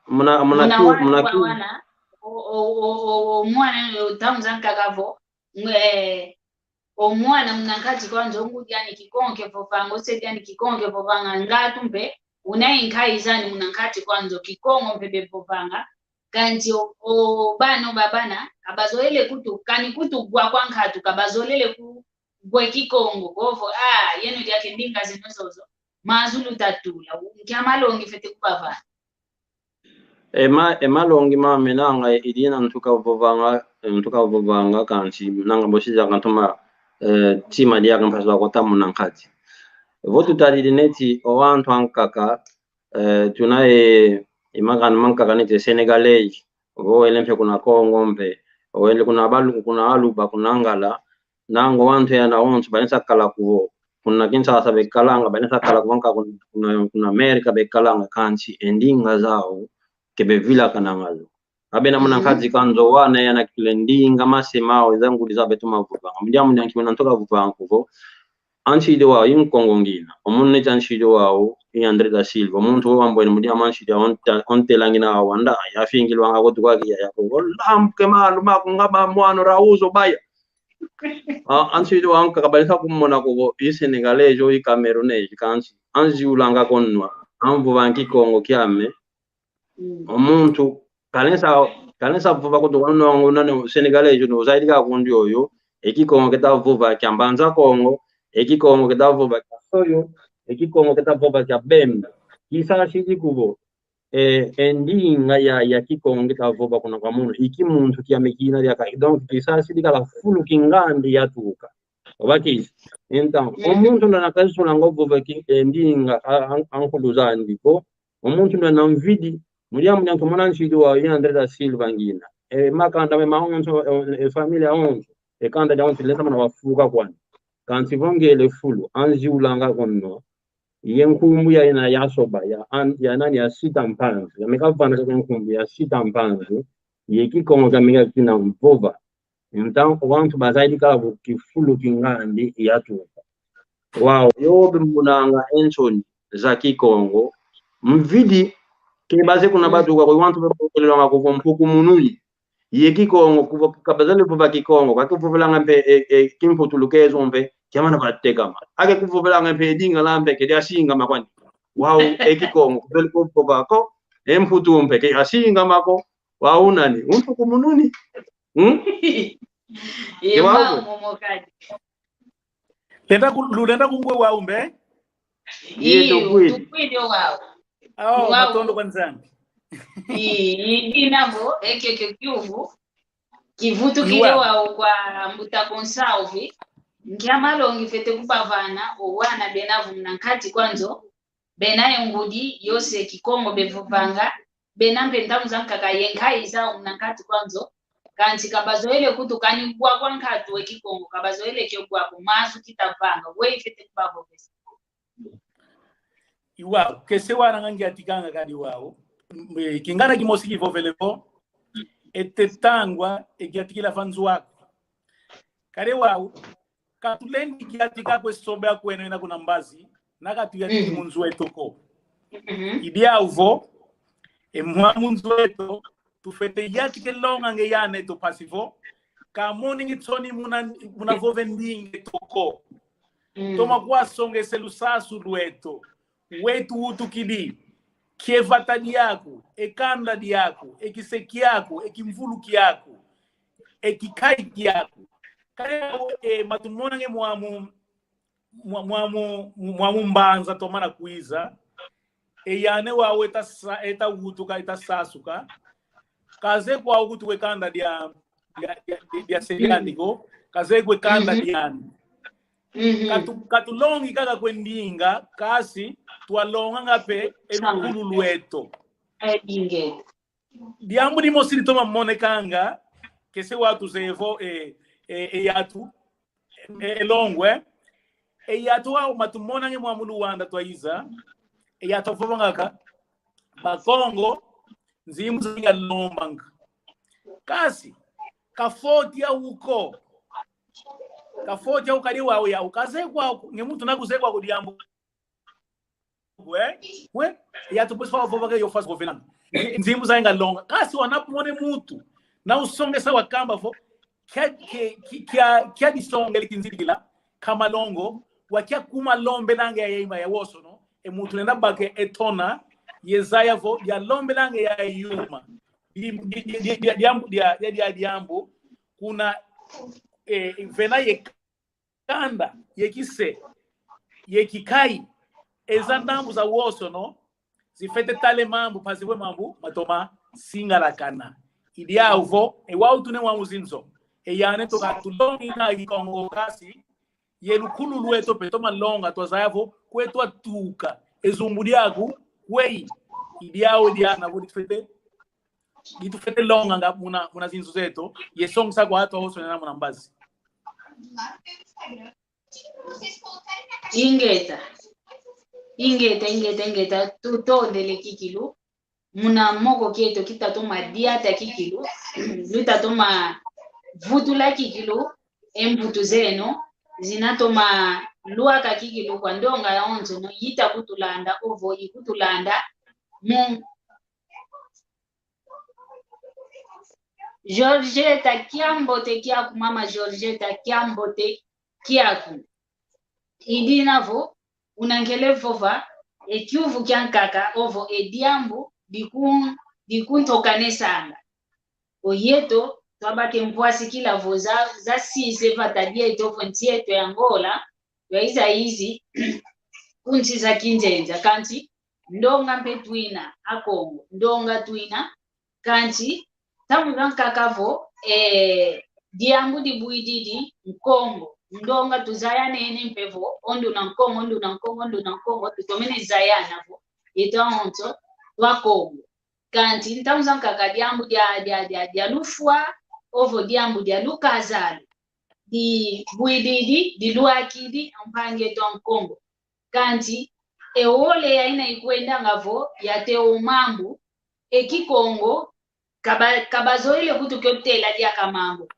Muna kiuvu wana o mwana tamuza nkakavo o mwana mnankati kwanza ngujani kikonge popango sejani kikonge popanga ngatumbe unainkaizani mnankati kwanza kikongo mpebe popanga kanji o bano babana kabazoele kutu kani kutu gwa kwankatu kabazolele ku gwe kikongo govo yenu yake ndinga zinozozo mazulu tatula nkiamalongi fete kubava emalongi mame nanga idina ntuka vovanga kansi nanga bosija kantoma tima dia kan paswa kota munankati votu tari neti o wantu ankaka tunae imagan mankaka neti senegalese o elempe kuna Kongo mpe o ele kuna balu kuna aluba kuna ngala nango wantu yana onto banesa kala kuvo kuna kinsa sabe kalanga banesa kala kuvanka kuna America be kalanga kansi endinga zao kebe vila kanangazo abena munankati kanzo wana yana kilendinga masemao zangu dizabe tuma vuvanga mjamu nyanki munantoka vuvanga kuvo anchi wa yin Kongo ngina omunne chanchi wa Andre da Silva omuntu wambo ni mudi amanchi dia onte langina wanda ya fingilwa ngako tukaki ya Kongo lamke malu makungaba mwana rauzo baya anchi wa anka kabalisa kumona ko Senegalese o Cameroonese kanchi anji ulanga konwa amvu banki Kongo kiame omuntu kanesa vuva ko tuwanwa ngona Senegalese no zaidi ka kundi oyo ekikongo ketavuva kyambanza Kongo ekikongo ketavuva kasoyo ekikongo ketavuva kya bemba kisa shiji kubo endinga ya kikongo ketavuva kuna kwa muntu iki muntu kiamekina ya kai donc kisa shiji kala fulu kingandi yatuka obaki então omuntu ndo nakasula ngovuva ki endinga ankuduzandi ko omuntu ndo namvidi muliamu nyanto mwananchi wa Andre da Silva ngina makanda me maonzo familia onzo kanda da onzo lesa mana wafuka kwani kanti vongele fulu anji ulanga konno yenkumbu ya ina yasoba ya nani ya sita mpanzu yamekavana kwa yenkumbu ya sita mpanzu yekikongo kamika kina mvova então wantu bazaidi kala kifulu kingandi yatuka wao yobe munanga Anthony za Kikongo mvidi kebaze kuna batu kwa wantu bekolelwa ngako mpuku mununi yekikongo kuva kabazale vuva Kikongo kakuvuvela ngambe kimputulukezo mbe kyamana bateka ma ake kuvuvela ngambe dinga lambe ke asinga makwani wao ekikongo kubeli ko bako emputu mbe ke asinga mako wao nani umpuku mununi yema momokadi lenda kungwe wao mbe tukwidi wao matondo kwanzangi inavo ekeke kiuvu kivutu kile wao kwa mbuta konsalvi nkiamalongi fete kubavana owana benavu mnankati kwanzo benaye ngudi yose Kikongo bevuvanga benambe ndamuza nkaka yenkaiza mnankati kwanzo kanti kabazoele kutukani kwa kwankatu we Kikongo kabazoele kyo kwa mazu kitavanga we fete kubavo pesa iwao kese wana ngangi atikanga kadi wao kingana kimosi kivovelevo etetangwa ekiatikila fanzu wako kare wao katulendi kiatika kwesobe akwene ina kuna mbazi nakatuyatiki munzu etoko idia uvo emwa munzu eto tufete yatike longa nge yane to pasivo kamoni ngitsoni muna vovendinge toko toma kwa songe selusasu lueto wetu utukili kievatani yako ekanda yako ekiseki yako ekimvuluki yako ekikaiki yako kare matumona nge mwamu mbanza tomana kuiza eyane wawe eta utuka eta sasuka kaze kwa ukutu ekanda dia serianiko kaze kwe kanda diani katulongi kaka kwendinga kasi tualonga ngape elukulu lueto diambu di mosiri toma monekanga kese watu zevo yatu elongwe yatu wa matumona nge mwamulu wanda twaiza yatu fovangaka bakongo nzimu zinga lombanga kasi kafoti ya uko kafoti ya ukali wao ya ukazekwa ni mtu nakuzekwa kudiambo we ya tupos fa vova yo faz governando nzimbu za longa kasi wanapone mtu na usonge sawa kamba vo kia disonge likinzikila kama longo wakia kuma lombe nange ya ima ya woso no mtu nenda bake etona yezaya vo ya lombe nange ya yuma diambo kuna vena ye kanda yekise yekikai eza ndambu za woso no zifete tale mambo pasiwe mambo matoma singalakana idiavo wau tune wa muzinzo yane toka tulongi na Kikongo kasi yelukulu lweto petoma longa twazayavo kwetu atuka ezumbudi yaku kwei idiao diana budi fete gitu fete longa nga muna zinzo zeto yesongsa kwa hatu woso na muna mbazi ingeta tutondele kikilu muna moko kieto kitatoma diata kikilu lutatoma vutula kikilu embutu zeno zinatoma luaka kikilu kwa ndonga ya onzo no yita kutulanda ovo ikutulanda mu Georgette kiambote kiaku mama Georgette kiambote kiaku idinavo unangele vova ekyuvu kyankaka ovo ediambu dikuntokane sanga oyeto twabake mvwasi kila voza za size vatadie itovo ntieto ya Angola yaiza hizi kunti za kinjenza kanti ndonga mpetwina akongo ndonga twina kanti tamu kankakavo diambu dibuididi Nkongo ndonga tuzaya nene mpevo ondu na Nkongo tutomene zayana vo yeto onto wa Kongo kanti ntamu zankaka diambu dia lufwa ovo diambu dia lukazali di buididi di luakidi ampange to Nkongo kanti eole ya ina ikwenda ngavo yateo mambu Kikongo kabazoile kutu kyotela dia kamambo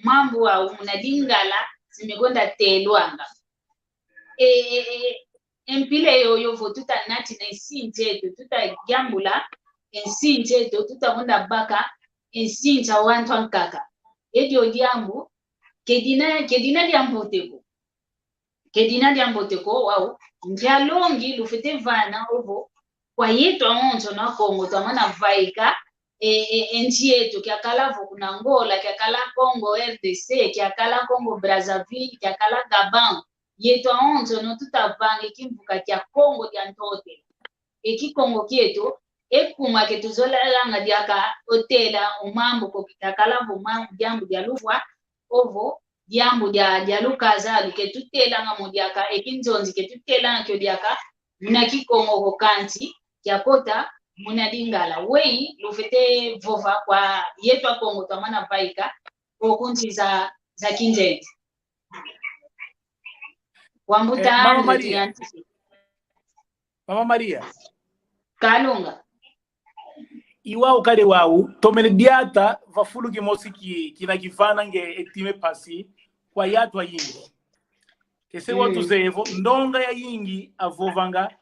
mambo wa unadingala zimegonda telwanga empile yoyo vo tutanati na isinjeto tutagambula ensinjeto tutagonda baka ensinja wantu ankaka edio diambu kedina diamboteko wao ndialongi lufete vana ovo kwa yetu aonzo na Kongo tamana vaika enchi yetu kiakalavo kuna Angola kiakala Congo RDC kiakala Congo Brazzaville kiakala Gabon yetu aonzo no tutavange kimvuka kia Congo dia ntote Kikongo kieto ekuma ketuzola langa diaka hotela umambo ko kiakala vo mambo jambo dia lufwa ovo jambo dia lukaza ketutela nga modiaka ekinzonzi ketutela nga kyodiaka na Kikongo ko kanti kiakota muna dingala wei lufete vova kwa yetu Kongo tamana vaika ko kunti za kinjenzi wambuta Mama Maria kalunga iwa ukale wau tomene diata vafulu kimosiki kina kivana nge etime pasi kwa yatwa yingi kese watu zevo ndonga ya yingi avovanga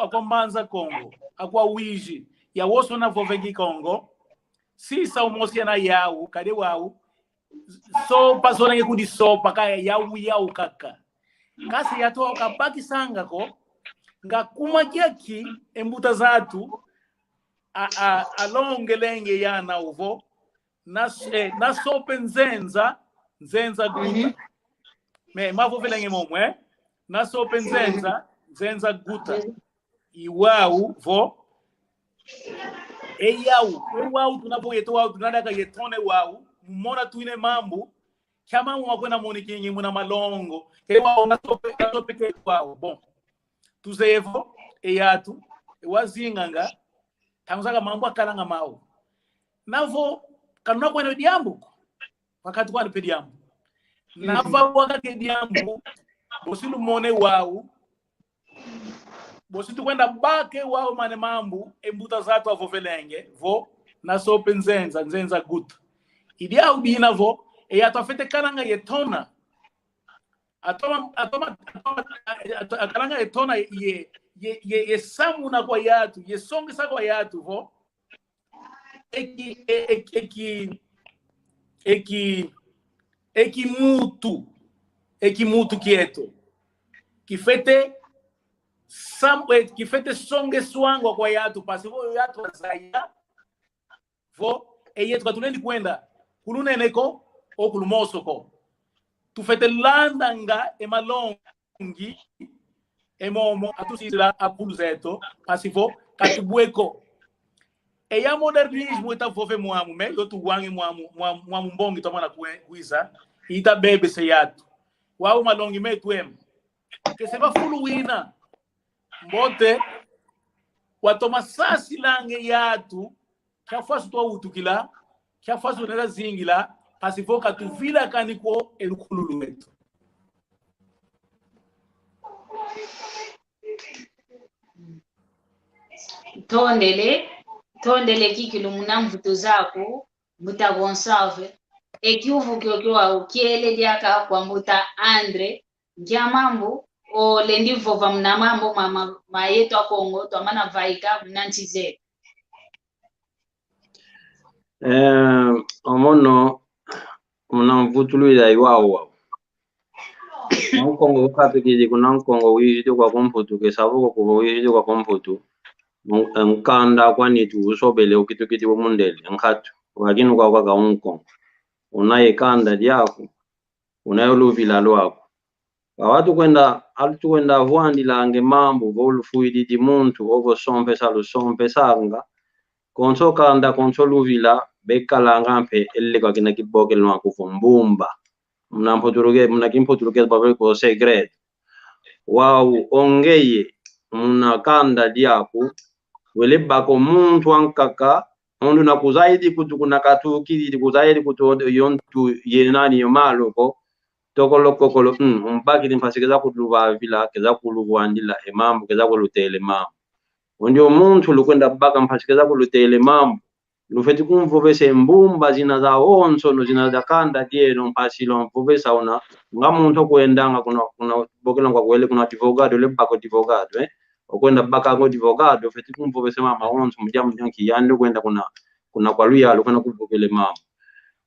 akwambanza Kongo akwa wiji ya woso na vovengi Kongo sisa umosia na yau kade wau so pasona ngekundi so pakaya yau kaka kasi yatoa ukabaki sanga ko ngakuma kiaki embuta zatu alongelenge yana uvo na sope nzenza guta me mavo velenge momwe na sope nzenza guta iwau vo eyau tunapo yeto wau tunadaka yetone wau mona tuine mambu kama mwakwena monikingi muna malongo ewa na sope ke wau bon tuzevo eyatu wazinganga tamuzaka mambo akalanga mau navo kanuna kwene diambu wakati kwani pe diambu nava wakati diambu osilu mone wau Bosi tukwenda bake wao mane mambu embuta zatu avovelenge vo na sope nzenza guta idi audina vo e atafete kananga yetona atoma kananga yetona ye samuna kwa yatu ye songisa kwa yatu vo eki mutu quieto que fete songe swangwa kwa yatu pasi vo yatu azaya vo yetu katulendi kwenda kuluneneko o kulumosoko tufete landanga emalongi emomo atusila akuluzeto pasi vo katubweko ya modernismo ita vove muamu me yotu wangi muamu mbongi tomana kuiza ita bebe se yatu wao malongi me tuem que se va fuluina mbote watoma sasi lange yatu kia fasu tuwa utukila kia fasu nera zingila pasifoka tuvila kaniko elukululu wetu tondele kikilu muna mvuto zako mbuta Gonsalve ekiuvu kyokyo ukiele diaka kwa mbuta Andre ngia mambo o lendi vova mna mambo mayeto Kongo to mana vaika mna nchize omono muna mvutulu ila iwao Kongo wakati kiji kuna Kongo wiji kwa komputu ke sabuko kwa wiji kwa komputu nkanda kwani tu usobele ukitukiti wa mundele nkatu wakinu kwa Kongo unaye kanda diako unayoluvila lwako watu kwenda vuandi lange mambo volufuidi di muntu ovo sompe sanga konso kanda konso luvila bekalanga mpe elle kwa kina kiboke lwa kufumbumba mna kimpoturuge babel ko secret wow ongeye muna kanda diako wele bako muntu ankaka mundu na kuzaidi kutu kuna katuki kuzaidi kutu yontu yenani yomaloko tokolo mpaki timpasikeza kuluva vila keza kuluvuandila emambo keza kulutele mambo ndio muntu lukwenda baka mpasikeza kulutele mambo lufeti kumvovese mbumba zina za onso no zina za kanda dieno mpasilo mvovesa una nga muntu kwendanga kuna bokela kwa kwele kuna advogado le bako advogado okwenda baka ngo advogado feti kumvovese mama onso mjamu nyanki yande kwenda kuna kwa luya lukana kuvovele mambo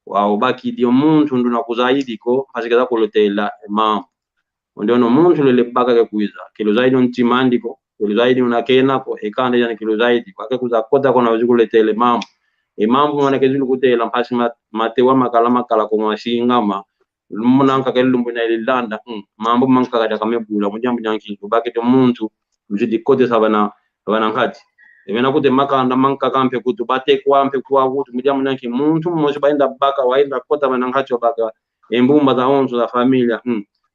wao baki dio muntu nduna kuzaidi ko pasikeza kulutela mambo ndio no muntu lele baka ke kuiza kilo zaidi ntimandiko kilo zaidi unakena ko ekande yana kilo zaidi kwa kuza kota kona uzikuletele mambo mambo mwana kezulu kutela mpasi matewa makala ko mashingama lumunanka kelumbu na ilanda mambo manka kada kamebula mujambu nyanki baki dio muntu mjidi kote sabana ngati evena kute makanda manka kampe kutu bate kwampe kwa kutu mujambu nyanki muntu mmoja baenda baka waenda kota bana ngati baka embumba za onzo za familia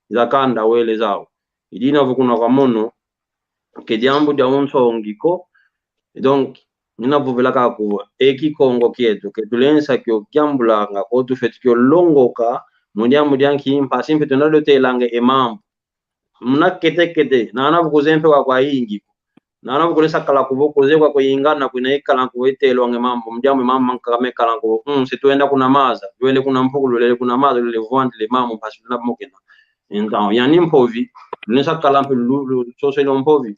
za kanda wele zao idina vukuna kwa mono ke jambo dia onzo ngiko donc nina vuvela ka ko Kikongo kietu ke tulensa kyo kyambula nga ko tu fet kyo longoka mujambu nyanki mpasi mpe tunalo telange emambo muna kete nana vukuzempe kwa ingi nana vukulesa kala kuvokoze kwa kuyingana kuna ikala kuwetelo nge mambo mjambo mama nkamekala ko situenda kuna maza wele kuna mpukulu lele kuna maza lele vuandile mambo mpasi na mokena então yani mpovi nesa kala mpe soselo mpovi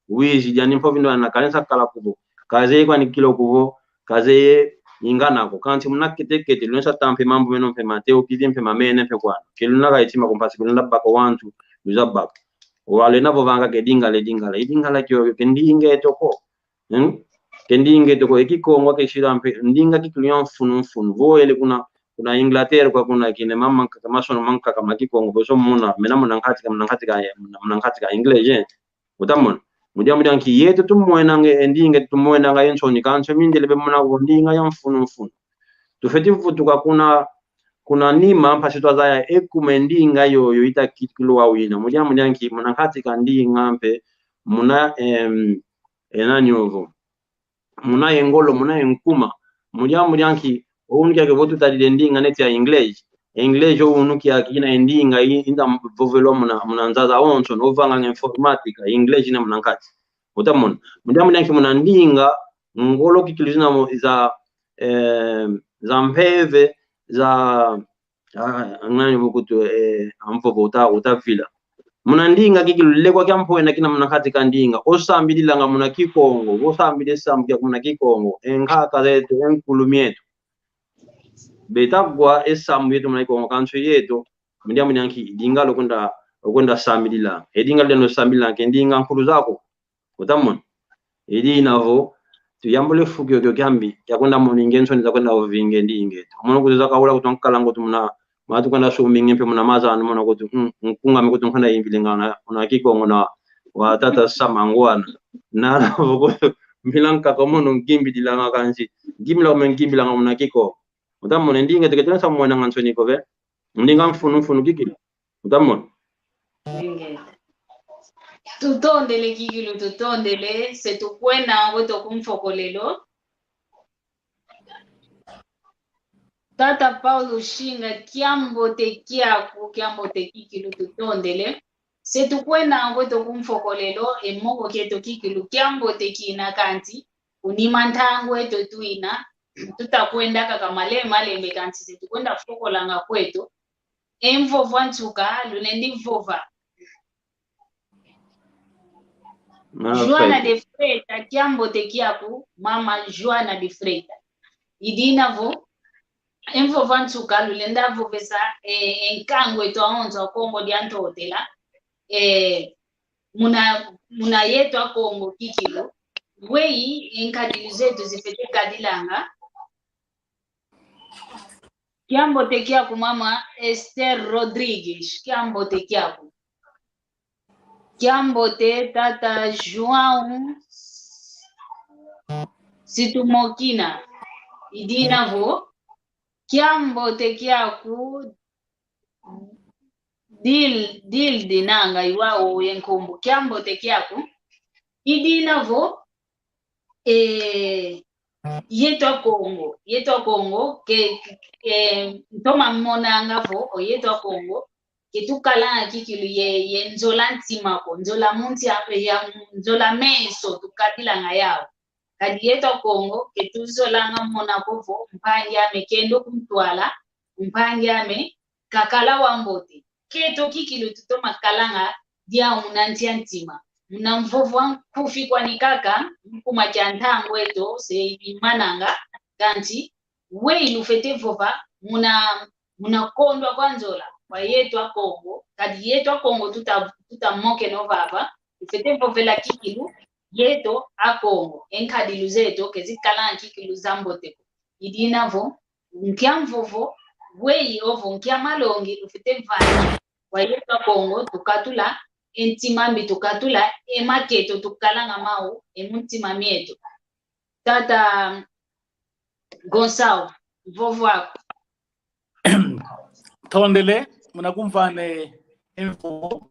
wizi yani mpovi ndo anakanesa kala kuvo kaze kwa ni kilo kuvo kaze ingana ko kanti muna kete nesa tampe mambo meno mpe mateo kidi mpe mamene mpe kwa kiluna ka itima kompasi kulunda bako wantu luzabaka wale navo vanga ke dingala kyo kendinge toko kendinge toko Kikongo ke shirampe ndinga kiklion funu voele kuna Inglaterra kwa kuna kine mama kama sono manka kama Kikongo boso muna mena mnangati ka English utamon mujamu danki yetu tumwena nge ndinge tumwena nga yenso ni kanso mindele be muna ndinga ya mfunu tufeti futuka kuna nima mpasi twazaya ekumendinga yoyo ita kilo wawina mujamu danki mnangati ka ndinga mpe muna enanyovo muna engolo muna enkuma mujamu danki unukia ke votu tadi ndinga neti ya English yo unukia kina ndinga inda vovelo muna nzaza onso no vanga informatica English na mnankati utamona mundamu nanki munandinga ngolo kikilizina za mpeve za ngani bukutu amvovo utavila munandinga kikilu kwa kyampo na kina munakati kandinga osambililanga muna Kikongo osambile sambuya muna Kikongo enkaka zetu enkulumietu betagwa esambu yetu muna Kikongo kanso yetu mundamu nanki dinga lokunda sambilila edinga leno sambilila kendinga nkulu zako utamona edi navo tuyambule fukyo kyo kyambi yakwenda muningenso niza kwenda ovinge ndinge umuntu kuza kaula kutonkala ngo tumuna matu kwenda swimming mpe muna maza anumona kuti nkunga mikuti nkwenda yimbilingana una Kikongo na watata samangwana na milanka komono ngimbi dilanga kanzi ngimla ngimbi langa muna Kikongo utamona ndinge teketena samwana ngansoni ko be ndinga mfunu kikili utamona tutondele kikilu tutondele setukwena weto kumfokolelo tata Paulo shinga kiambote kikilu tutondele setukwena weto kumfokolelo emoko keto kikilu kiambote kina kanti unimantangu eto tuina tutakwenda kakamale malembe kanti setukwenda fokolanga kwetu emvova ntuka lunendi vova Joana de Freita kiambote kiaku mama Joana de Freita idina vo envova ntuka lulenda vovesa enkango eto aonza Kongo dianto hotela muna yetu a Kongo kikilo wei enkadili zetu zifete kadilanga kiambote kiaku mama Esther Rodrigues kiambote kiaku kiambote tata João Situmokina idina vo kiambote kiaku dil dinanga iwao yenkombo kiambote kiaku idina vo yeto Kongo ke ntoma monanga vo o yeto Kongo ketukala kikilu ye nzola ntimako nzola munti ya nzola meso tukadila ngayao kadi yeto Kongo ketuzolanga monako vo mpangi ame kendo kumtwala mpangi ame kakala wambote keto kikilu tutoma kalanga dia unantia ntima mnamvovwa kufi kwa nikaka mkuma chantango eto se imananga kanti wei lufete vova muna kondwa kwa nzola kwa yetu a Kongo kadi yetu a Kongo tutamoke no baba lufete vovela kikilu yetu a Kongo enkadi luzeto kezikala kikilu zamboteko idina vo nkiamvovo wei ovo nkiamalongi lufete vani kwa yetu a Kongo tukatula entimambi tukatula emaketo tukalanga mau emuntima mieto tata Gonçalo vovo wako tondele munakumvane info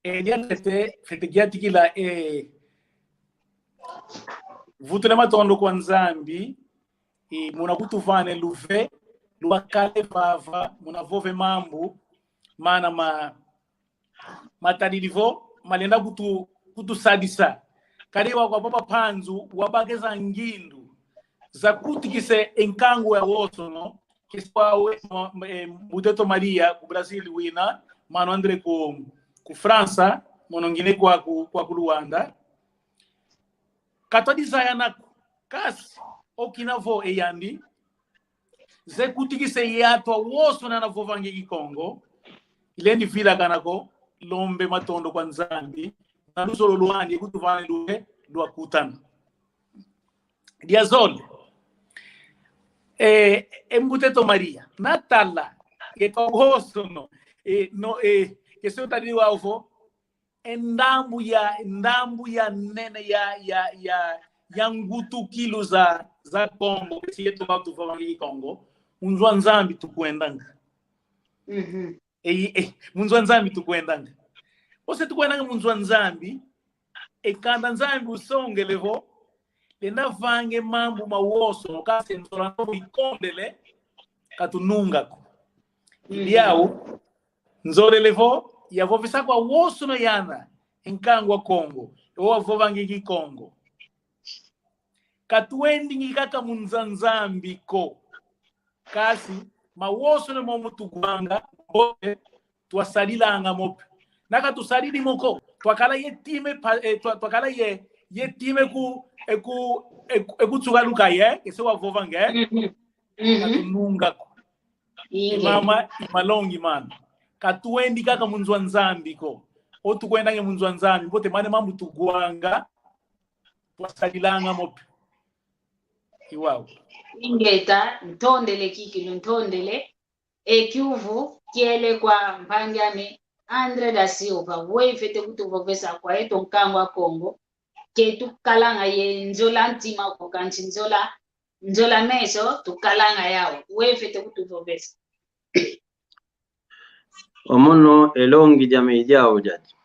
liatete fetegiatikila vutule matondo kwa nzambi munakutuvane luve luwakale vava munavove mambu mana matadilivo malenda kutusadisa kariwa kwa papa panzu wabageza ngindu za kutikise enkango ya woso no kiswawe Muteto Maria ku Brazil wina mano Andre ku França monongine kwa Luanda katodiza yana kasi okinavo eyandi ze kutikise yato woso na navovange Kikongo ilendi vila kanako lombe matondo kwa nzambi na lusolo luandi kutuvane luwe luakutana diazole Muteto Maria natala que kogoso no que se utaliwa ufo ndambu ya nene ya ngutu kilo za Kongo si yetu watu fawangi Kongo unzwa nzambi tukwendanga munzwa nzambi tukwendanga ose tukwendanga munzwa nzambi kanda nzambi usonge levo lenda vange mambu mawoso kasi nzola no ikondele katununga ko nzole levo yavovisa kwa woso no yana enkangwa Kongo owa vova ngi Kikongo katuendi ngi kaka munzanzambi ko kasi mawoso ne mo mutugwanga bote twasalilanga mope naka tusalili moko twakala yetime twakala yetime ku tsugaluka ye ese wa vova nge katununga ko mama imalongi man katuendi kaka munzwanzambi ko otukwenda nge munzwanzambi bote mane mambu tugwanga twasalilanga mope iwawo ingeta ntondele kikilo ntondele ekyuvu kiele kwa mpangyame Andre da Silva wefete kutuvovesa kwa eto nkangwa Kongo ketu kalanga ye nzola ntima ko kanchi nzola meso tukalanga yao wefete kutuvovesa omono elongi jame ijao jaji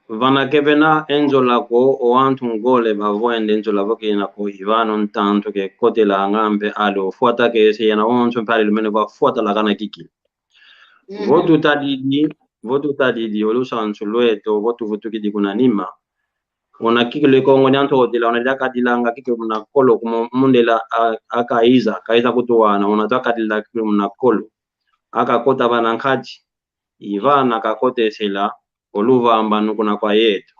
vana kevena enzola ko o antu ngole bavoende enzola voke na ko ivano ntanto ke kote la ngambe alo fuata ke se yana onso pale lumene ba fuata la kana kiki votu tadidi olu sansu loeto votu kidi kunanima ona kiki le Kongo nyanto de la ona daka dilanga kiki muna kolo kuma mundela akaiza kutuwana ona daka dilanga kiki muna kolo aka kota bana nkati ivana kakote sela oluva ambanu kuna kwa yetu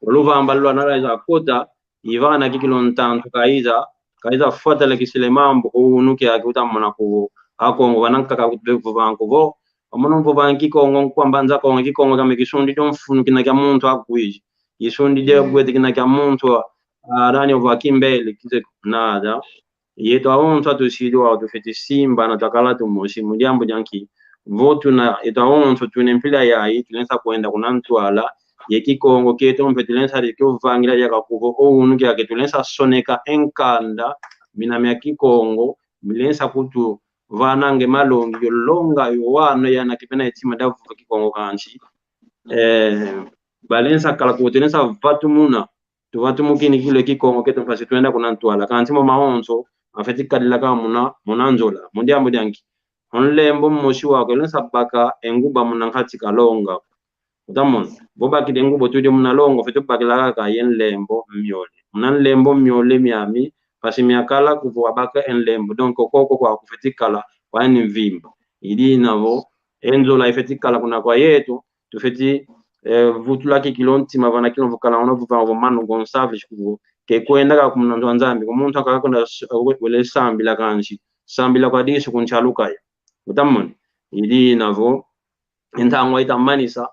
oluva ambalwa nala kota ivana kikilo ntantu kaiza fuata le kisile mambo unuke akuta mona ko akongo bananka ka kutevu banko bo omono mvo banki Kongo kwambanza Kongo Kikongo kama kisundi domfunu kina kya muntu akuiji isundi de gwete kina kya muntu arani ova kimbele kize nada yeto aonto atusido atufeti simba na takala tumoshi mujambo janki votu na etaonto tunempila yayi tulensa kwenda kunantwala ye Kikongo keto mpetilensa rikyo vangira ya kakuvo ounu kya ketulensa soneka enkanda minami ya Kikongo milensa kutu vanange malongi yolonga yowana yana kipena etima davu Kikongo kanchi balensa kala kutensa vatumuna tuvatumukini kile Kikongo keto mpasi tuenda kunantwala kanchi mo maonso afeti kadila kama munanzola mundiambo janki onlembo mmoshi wako lensa baka enguba munankati kalonga utamon boba kidengubo tuje munalongo fetu bakila ka yenlembo myole munanlembo myole miami pasi miakala kuvo baka enlembo donc koko kwa kufetikala wani vimba ili navo enzo la fetikala kuna kwa yetu tufeti vutula kilonti mavana kilonvo kala ona vuva manu gonsalve kuvo ke kwenda ka kumunanzo nzambi kumuntu akakonda wele sambi la kanshi sambi la kwa disu kunchaluka ya utamon ili navo entangwa itamanisa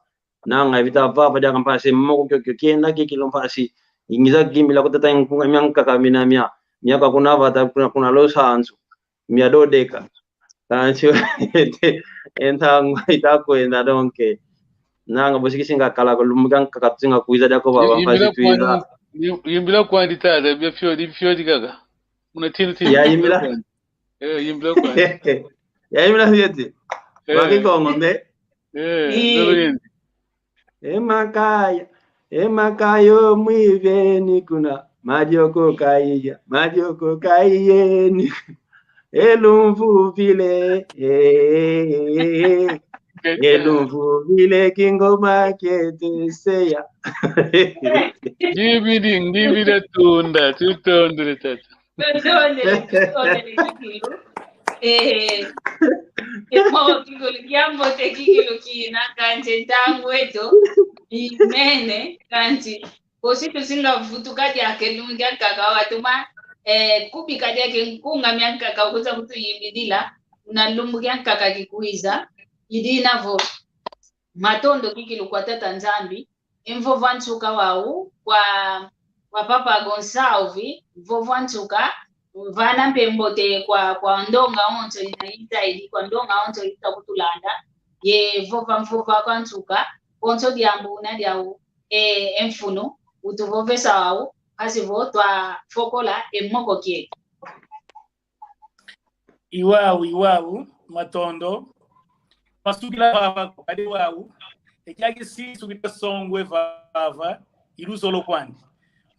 nanga vita vava ja kampasi moko kienda kilompasi ingiza gimila kutata nkunga mianka kamina miaka kuna vata kuna losa anzu mia dodeka kancho entangwa itakwenda donke nanga bosikisinga kala kolumuga kakatsinga kuiza dako baba mpasi tuiza yimbila kwandita da bia fiodi gaga una tini ya yimbila yimbila kwandi ya yimbila fiodi Kikongo mbe Emakayo mwiveni kuna majoko kaiyeni elumvu vile kingoma keteseya Give the tunda tutondre tata mo kiambo te kikilo kina kanje tangu eto imene kanti positu singa vutu kati yake lungi kaka watuma kubi kati yake nkunga mianka ukuza kutu yimidila na lumbu kaka kikuiza idina vo matondo kikilo kwa tata nzambi imvo vanchuka wau kwa papa Gonsalvi vovanchuka vana mpembote kwa ndonga onto inaita ili kwa ndonga onto ita kutulanda ye mvova kwanchuka onto diambu na diawu emfuno utuvovesa wau kasi votwa fokola emoko kie iwawu matondo pasukila baba kadi wawu ekyaki si sukita songwe vava ilusolo kwandi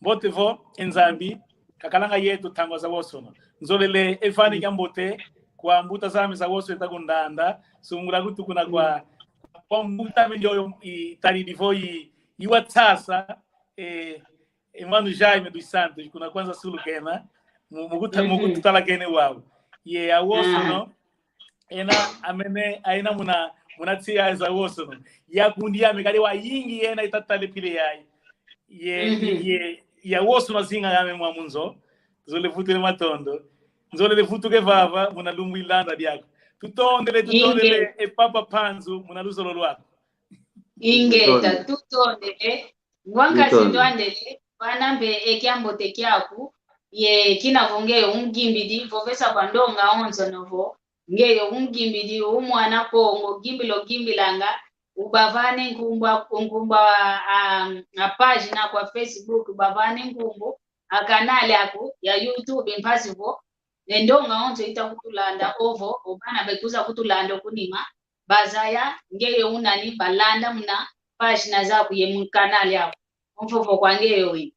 mbotevo enzambi kakalanga yetu tango za wosono nzolele efani kambote kwa mbuta zame za woso etakundanda sungula kutukuna kwa mbuta milio itali divo iwatasa Mano Jaime dos Santos kuna kwanza sulu kena mugutu tala kene wao ye awoso no ena amene aina muna tia za woso no ya kundia mekali wa yingi ena itatale pile yai ya woso no zinga yame mwamunzo zole futu le matondo nzole le futu ke vava muna lumbu ilanda diako tutondele papa panzu muna lusolo lwako ingeta tutondele ngwankazi ndwandele vanambe ekyambo tekyaku ye kinavonge umgimbidi vovesa kwandonga onzo novo ngeyo umgimbidi umwana Kongo gimbilo gimbilanga ubavane ngumba a pagina kwa Facebook ubavane ngumbo akanali ako ya YouTube impasivo ndonga onzo itakutulanda ovo obana bekuza kutulanda kunima bazaya ngeyo unani balanda muna pagina zaku ye mkanali yako mfofo kwangeyo wi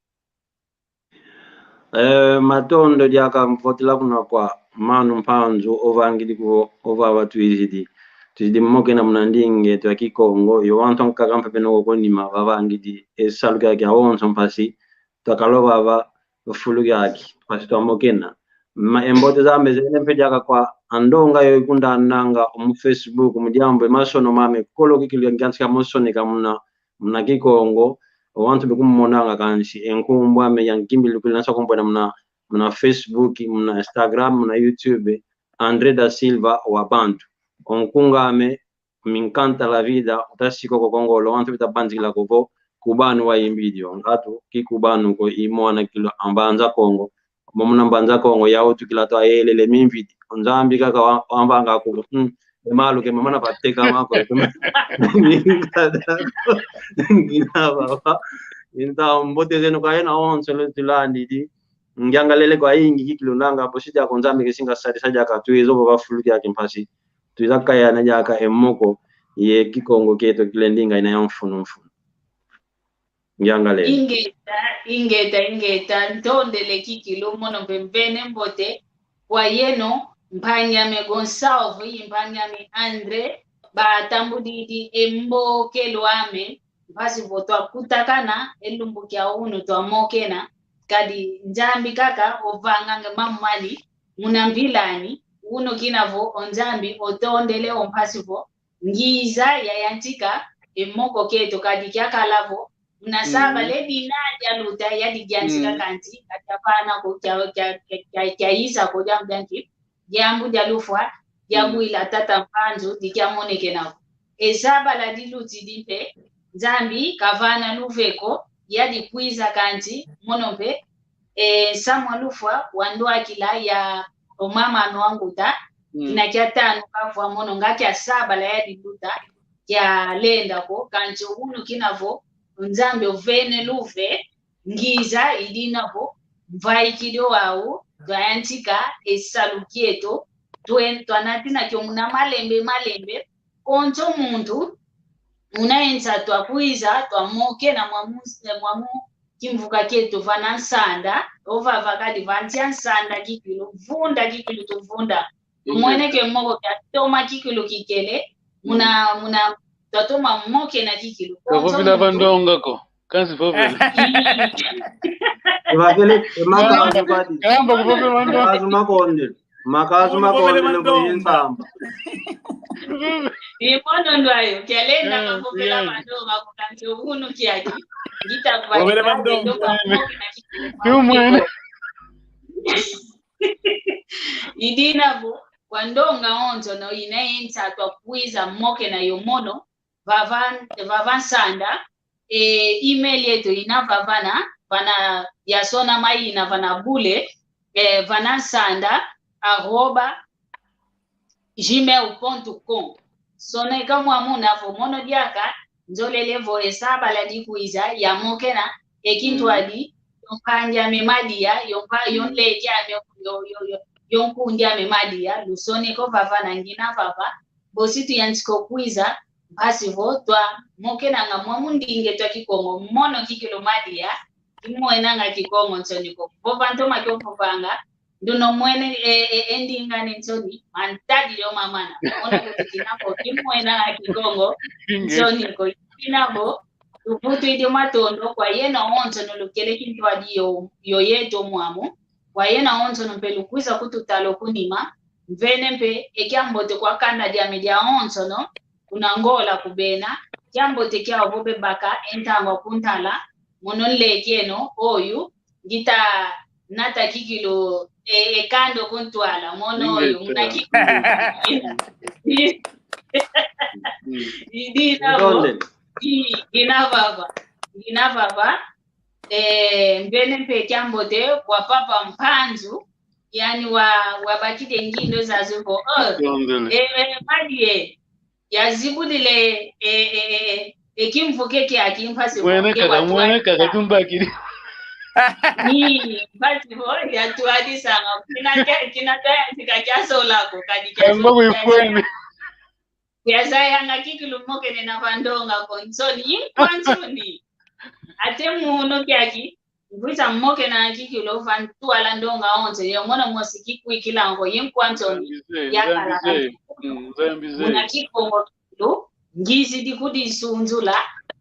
matondo diaka mfotila kuna kwa manu mpanzu ovangili ko ova watu izidi tuzidi mmoke na mnandinge to Kikongo yo wanton kagampa peno ko nima bavangidi esaluka ya onso mpasi to kalova ba fulu yaki pasi to mokena ma embote zambe zene pejaka kwa andonga yo ikunda nanga mu Facebook mu jambo masono mame kolo kikili nganska mosonika mna Kikongo wantu bikumonanga kanshi enkumbwa me yangimbili kulinasa kumbwa mna Facebook mna Instagram mna YouTube Andre da Silva wa bantu onkungame minkanta la vida utasiko ko Kongolo wantu bitabanzila kovo kubanu wa imbidio ngatu kikubanu ko imwana kilo ambanza Kongo momuna mbanza Kongo yawo tukila to ayelele mimbidi onzambi kaka wambanga ko malo ke mamana pateka mako ngina baba inta mbote zenu kaena onso tulandi di ngiangalele kwa ingi kikilunanga posita konzambi kesinga saja katwezo baba fuluki yake mpasi tuizakaya na jaka emoko ye Kikongo keto kilendinga ina yamfuno ngiangalele ingeta ndondele kikilo mono pembene mbote kwa yeno mpanyame Gonsalve mpanyame Andre batambudidi embo kelwame mpasi voto kutakana elumbukia uno to amokena kadi njambi kaka ovanganga mamali munambilani uno kinavo onjambi otondele ompasivo ngiza yayantika emoko keto kadi kyakalavo munasaba ledi naja luta yadi gyansika kanti atapana ko kya ko jamdanki jambu jalufwa jambu ila tata mpanzo dikyamoneke navo esaba la diluti dimpe Zambi kavana luveko yadi kwiza kanti monompe samwa lufwa wandwa kila ya omama anwanguta kina kyatanu kafwa mono ngakya saba la yadi luta kya lenda ko kanti unu kinavo nzambe ovene luve ngiza idinavo mvai kido au twayantika esalukieto twanatina kyo muna malembe konto muntu unaenza twakuiza twamoke na mwamu kimvuka ketu vana nsanda ova vakadi vantia nsanda kikilo vunda kikilo tuvunda umweneke moko kya toma kikilo kikele muna twatoma moke na kikilo Vovila vandonga ko kansi vovila evakele makazu padi kamba kuvovila vandonga makazu makondele kuyinsamba Imono ndwayo kyalenda kakopela mandonga kukanti uno kyaki Vovele mandonga Yumwene idinavo kwandonga onzo no inaenza twakwiza moke na yomono vavansanda email yetu inavavana vana yasona maina vana bule vanansanda @gmail.com sone kama muna mono diaka nzolele vo esaba la dikuiza ya mokena ekintu adi yompanja memadia yonleja yonkundia memadia lusone ko vavana ngina vava bositu yansko kuiza basi votwa mokena nga mundinge twa Kikongo mono kikilo madia imwena nga Kikongo nsoniko vovanto makyopopanga nduno mwene endinga nensoni mantadi yo mamana ona kuti kinapo kimwena nga Kikongo nsoniko kinabo Uvutu iti matondo kwa yena onzo nulukele kintu adi yo yeto muamu. Kwa yena onzo numpelu kuisa kututalo kunima. Mvene mpe ekiambote kwa kanda dia media onzo no. Unangola kubena. Kiambote kia wabobe baka entangwa kuntala. Mononle kieno oyu. Gita nata kikilo kando kuntwala. Mono oyu. Mnakikilo. Ina baba mbele mpe kiambote kwa papa mpanzu yani wabakide ngindo zazuko madie yazibulile ekimvuke kyakimfasi mwene kaka kumbakiri ni bati ho ya tuadi sanga kinataya tikakyasolako kadikyaso Biasa yang ngaki lumoke nena vandonga konsoni kwansoni ate muno kyaki ngwisa moke na ngiki lo vantu ala ndonga onse ye mona mosiki kwikilango yinkwansoni yakala muna Kikongo lo ngisi dikudi sunzula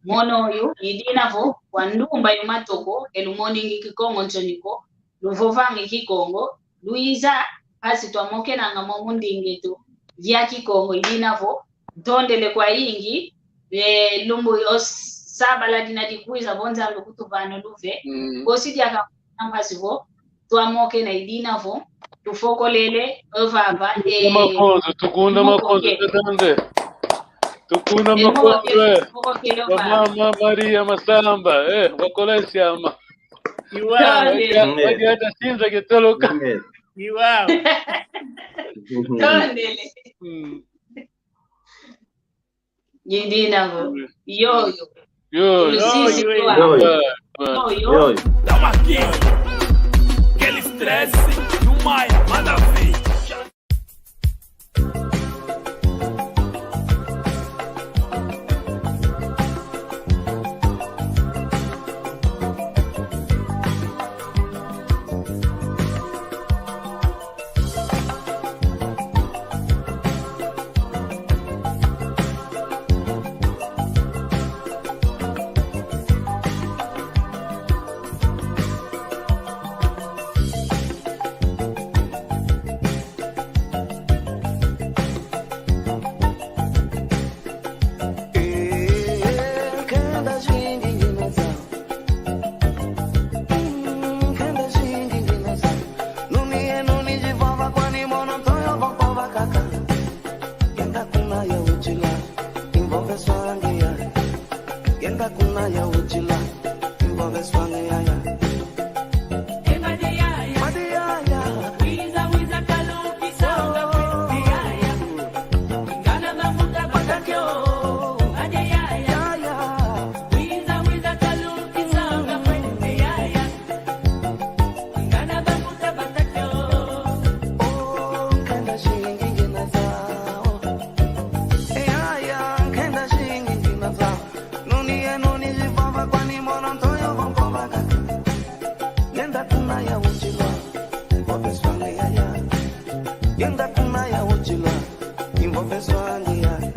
mono yo idinavo kwandumba yumatoko elumoni Kikongo nchoniko luvovangi Kikongo luiza asi twamoke na ngamo mundingetu vya Kikongo idinavo ndondele kwa ingi lumbu saba la dina dikuiza bonza lokutuvano luve kosi dia kampasivo twamoke na idinavo tufokolele ovava makozo tukunda makozo tatande tukunda makozo mama Maria Masamba wakola siama iwa hata sinza ketoloka iwa ndondele Yindinavo yo Tamo aqui, aquele estresse e o Maia, manda ver. Yenda kuna ya ujila, imbo feswa ngia.